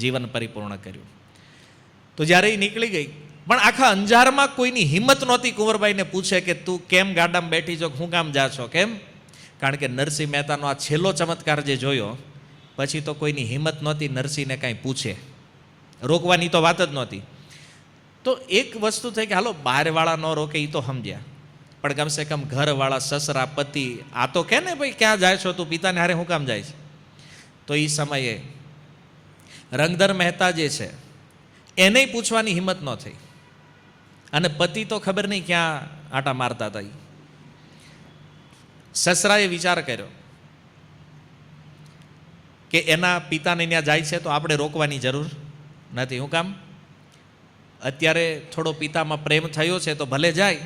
જીવન પરિપૂર્ણ કર્યું. તો જ્યારે એ નીકળી ગઈ, પણ આખા અંજારમાં કોઈની હિંમત નહોતી કુંવરબાઈને પૂછે કે તું કેમ ગાડામાં બેઠી છો, હું કામ જા છો, કેમ? કારણ કે નરસિંહ મહેતાનો આ છેલ્લો ચમત્કાર જે જોયો પછી તો કોઈની હિંમત નહોતી નરસિંહને કાંઈ પૂછે, રોકવાની તો વાત જ નહોતી. તો એક વસ્તુ થઈ કે હાલો બહારવાળા ન રોકે એ તો સમજ્યા, પણ કમસે કમ ઘરવાળા, સસરા, પતિ આ તો કહે ને ભાઈ ક્યાં જાય છો તું, પિતાને હારે હું કામ જાય છે? તો એ સમયે રંગધર મહેતા જે છે એને પૂછવાની હિંમત ન થઈ, અને પતિ તો ખબર નહીં ક્યાં આટા મારતા હતા. સસરાએ વિચાર કર્યો કે એના પિતાને ત્યાં જાય છે તો આપણે રોકવાની જરૂર નથી. હું કામ? અત્યારે થોડો પિતામાં પ્રેમ થયો છે તો ભલે જાય,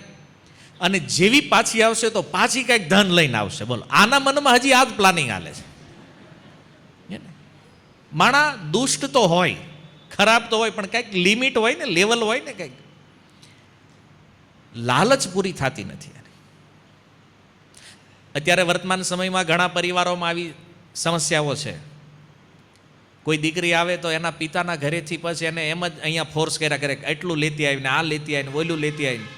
અને જેવી પાછી આવશે તો પાછી કંઈક ધન લઈને આવશે. બોલો, આના મનમાં હજી આ જ પ્લાનિંગ હાલે છે. માણા દુષ્ટ તો હોય, ખરાબ તો હોય, પણ કંઈક લિમિટ હોય ને, લેવલ હોય ને, કંઈક લાલચ પૂરી થતી નથી. અત્યારે વર્તમાન સમયમાં ઘણા પરિવારોમાં આવી સમસ્યાઓ છે. કોઈ દીકરી આવે તો એના પિતાના ઘરેથી પછી એને એમ જ અહીંયા ફોર્સ કર્યા કરે, એટલું લેતી આવીને, આ લેતી આવીને, ઓલું લેતી આવીને.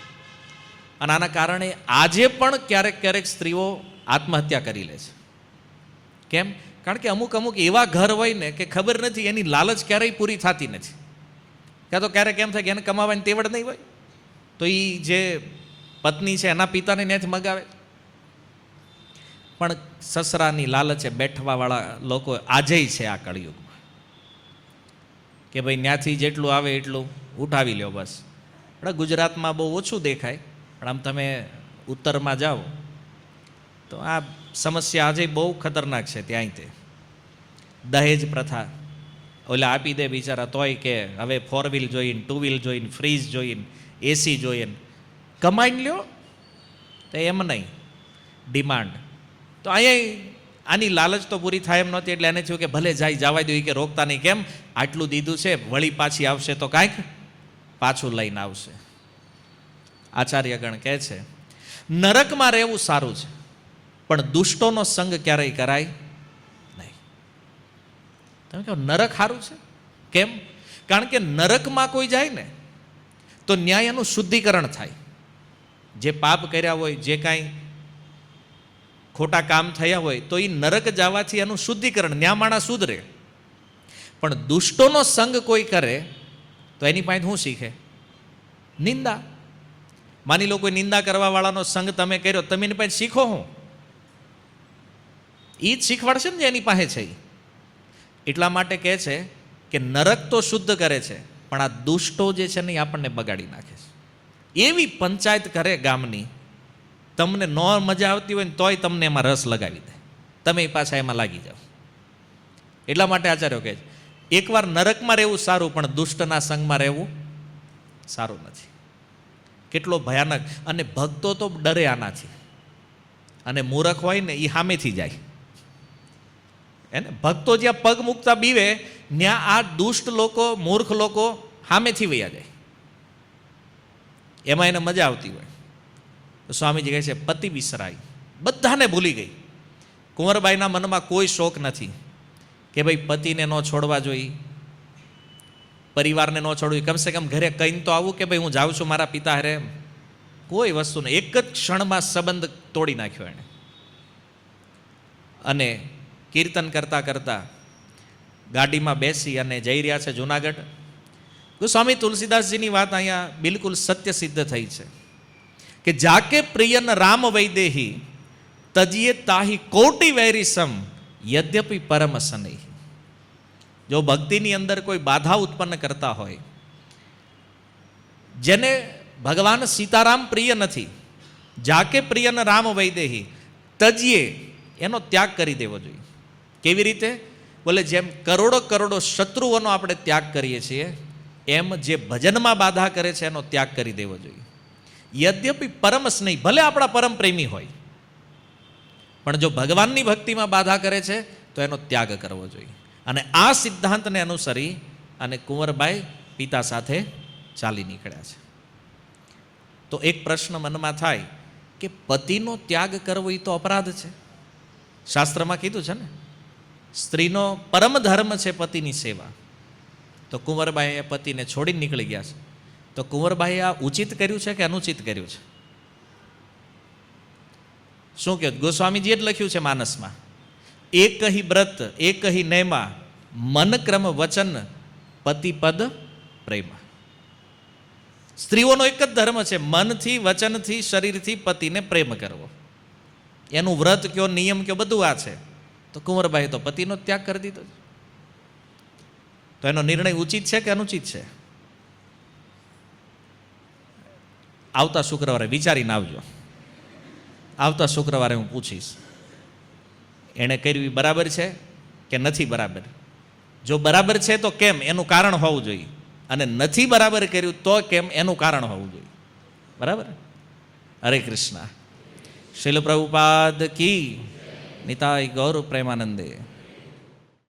અને આના કારણે આજે પણ ક્યારેક ક્યારેક સ્ત્રીઓ આત્મહત્યા કરી લે છે. કેમ? કારણ કે અમુક અમુક એવા ઘર હોય ને કે ખબર નથી, એની લાલચ ક્યારેય પૂરી થતી નથી. ક્યાં તો ક્યારેક એમ થાય કે એને કમાવાની તેવડ નહીં હોય તો એ જે પત્ની છે એના પિતાને ત્યાંથી મગાવે. પણ સસરાની લાલચે બેઠવાવાળા લોકો આજેય છે આ કળિયુગમાં, કે ભાઈ ત્યાંથી જેટલું આવે એટલું ઉઠાવી લ્યો બસ. પણ ગુજરાતમાં બહુ ઓછું દેખાય, પણ આમ તમે ઉત્તરમાં જાઓ તો આ સમસ્યા આજે બહુ ખતરનાક છે. ત્યાંય તે દહેજ પ્રથા, ઓલા આપી દે બિચારા તોય કે હવે 4 વ્હીલ જોઈને, 2 વ્હીલ જોઈને, ફ્રીજ જોઈને, એસી જોઈને કમાઈને લ્યો. તો એમ નહીં, ડિમાન્ડ. તો અહીંયા આની લાલચ તો પૂરી થાય એમ નહોતી, એટલે એને થયું કે ભલે જાય, જવા દો, કે રોકતા નહીં. કેમ? આટલું દીધું છે, વળી પાછી આવશે તો કાંઈક પાછું લઈને આવશે. આચાર્યગણ કહે છે નરકમાં રહેવું સારું છે, પણ દુષ્ટોનો સંગ ક્યારેય કરાય નહીં. તમે કહો નરક સારું છે, કેમ? કારણ કે નરકમાં કોઈ જાય ને તો ન્યાયનું શુદ્ધિકરણ થાય. જે પાપ કર્યા હોય, જે કાંઈ ખોટા કામ થયા હોય તો એ નરક જવાથી એનું શુદ્ધિકરણ, ન્યામાણા સુધરે. પણ દુષ્ટોનો સંગ કોઈ કરે તો એની પાસે શું શીખે? નિંદા. માની લો કોઈ નિંદા કરવા વાળાનો સંગ તમે કર્યો, તમે એની પાસે શીખો હું? એ જ શીખવાડશે ને જે એની પાસે છે. એટલા માટે કહે છે કે નરક તો શુદ્ધ કરે છે, પણ આ દુષ્ટો જે છે ને એ આપણને બગાડી નાખે છે. એવી પંચાયત કરે ગામની, તમને ન મજા આવતી હોય ને તોય તમને એમાં રસ લગાવી દે, તમે પાછા એમાં લાગી જાઓ. એટલા માટે આચાર્યો કહે છે એકવાર નરકમાં રહેવું સારું, પણ દુષ્ટના સંગમાં રહેવું સારું નથી. કેટલો ભયાનક! અને ભક્તો તો ડરે આનાથી, અને મૂર્ખ હોય ને એ સામેથી જાય. એને ભક્તો જ્યાં પગ મૂકતા બીવે ત્યાં આ દુષ્ટ લોકો, મૂર્ખ લોકો સામેથી વયા જાય. એમાં એને મજા આવતી હોય. તો સ્વામીજી કહે છે પતિ વિસરાય, બધાને ભૂલી ગઈ. કુંવરબાઈના મનમાં કોઈ શોક નથી કે ભાઈ પતિને ન છોડવા જોઈએ, પરિવારને ન છોડવું, કમસે કમ ઘરે કહીને તો આવું કે ભાઈ હું જાઉં છું મારા પિતા હારે. કોઈ વસ્તુ નહીં, એક જ ક્ષણમાં સંબંધ તોડી નાખ્યો એણે. અને કીર્તન કરતા કરતા ગાડીમાં બેસી અને જઈ રહ્યા છે જુનાગઢ. સ્વામી તુલસીદાસજીની વાત અહીંયા બિલકુલ સત્ય સિદ્ધ થઈ છે કે જાકે પ્રિયન રામ વૈદેહી તજીએ તાહી કોટી વૈરીસમ યદ્યપિ પરમ સનેહી. જો ભક્તિની અંદર કોઈ બાધા ઉત્પન્ન કરતા હોય, જેને ભગવાન સીતારામ પ્રિય નથી, જાકે પ્રિયન રામ વૈદેહી તજીએ, એનો ત્યાગ કરી દેવો જોઈએ. કેવી રીતે? બોલે જેમ કરોડો કરોડો શત્રુઓનો આપણે ત્યાગ કરીએ છીએ, એમ જે ભજનમાં બાધા કરે છે એનો ત્યાગ કરી દેવો જોઈએ. યદ્યપિ પરમ સ્નેહી, ભલે આપણા પરમ પ્રેમી હોય, પણ જો ભગવાનની ભક્તિમાં બાધા કરે છે તો એનો ત્યાગ કરવો જોઈએ. અને આ સિદ્ધાંતને અનુસરી અને કુંવરબાઈ પિતા સાથે ચાલી નીકળ્યા છે. તો એક પ્રશ્ન મનમાં થાય કે પતિનો ત્યાગ કરવો એ તો અપરાધ છે. શાસ્ત્રમાં કીધું છે ને, સ્ત્રીનો પરમ ધર્મ છે પતિની સેવા. તો કુંવરબાઈ એ પતિને છોડીને નીકળી ગયા છે. તો કુંવરબાઈએ આ ઉચિત કર્યું છે કે અનુચિત કર્યું છે? શું કહ્યું? ગોસ્વામીજીએ જ લખ્યું છે માનસમાં, એક હિ વ્રત એક હિ નેમા મન ક્રમ વચન પતિ પદ પ્રેમા. સ્ત્રીઓનો એક જ ધર્મ છે, મનથી વચનથી શરીરથી પતિને પ્રેમ કરવો. એનું વ્રત કયો, નિયમ કયો, બધું આ છે. તો કુંવરબાઈ તો પતિનો ત્યાગ કરી દીધો. તો એનો નિર્ણય ઉચિત છે કે અનુચિત છે? આવતા શુક્રવારે વિચારીને આવજો. આવતા શુક્રવારે હું પૂછીશ એણે કર્યું બરાબર છે કે નથી બરાબર. જો બરાબર છે તો કેમ, એનું કારણ હોવું જોઈએ. અને નથી બરાબર કર્યું તો કેમ, એનું કારણ હોવું જોઈએ. બરાબર? હરે કૃષ્ણ. શીલ પ્રભુપાદ કી. નિતાય ગૌર પ્રેમાનંદે.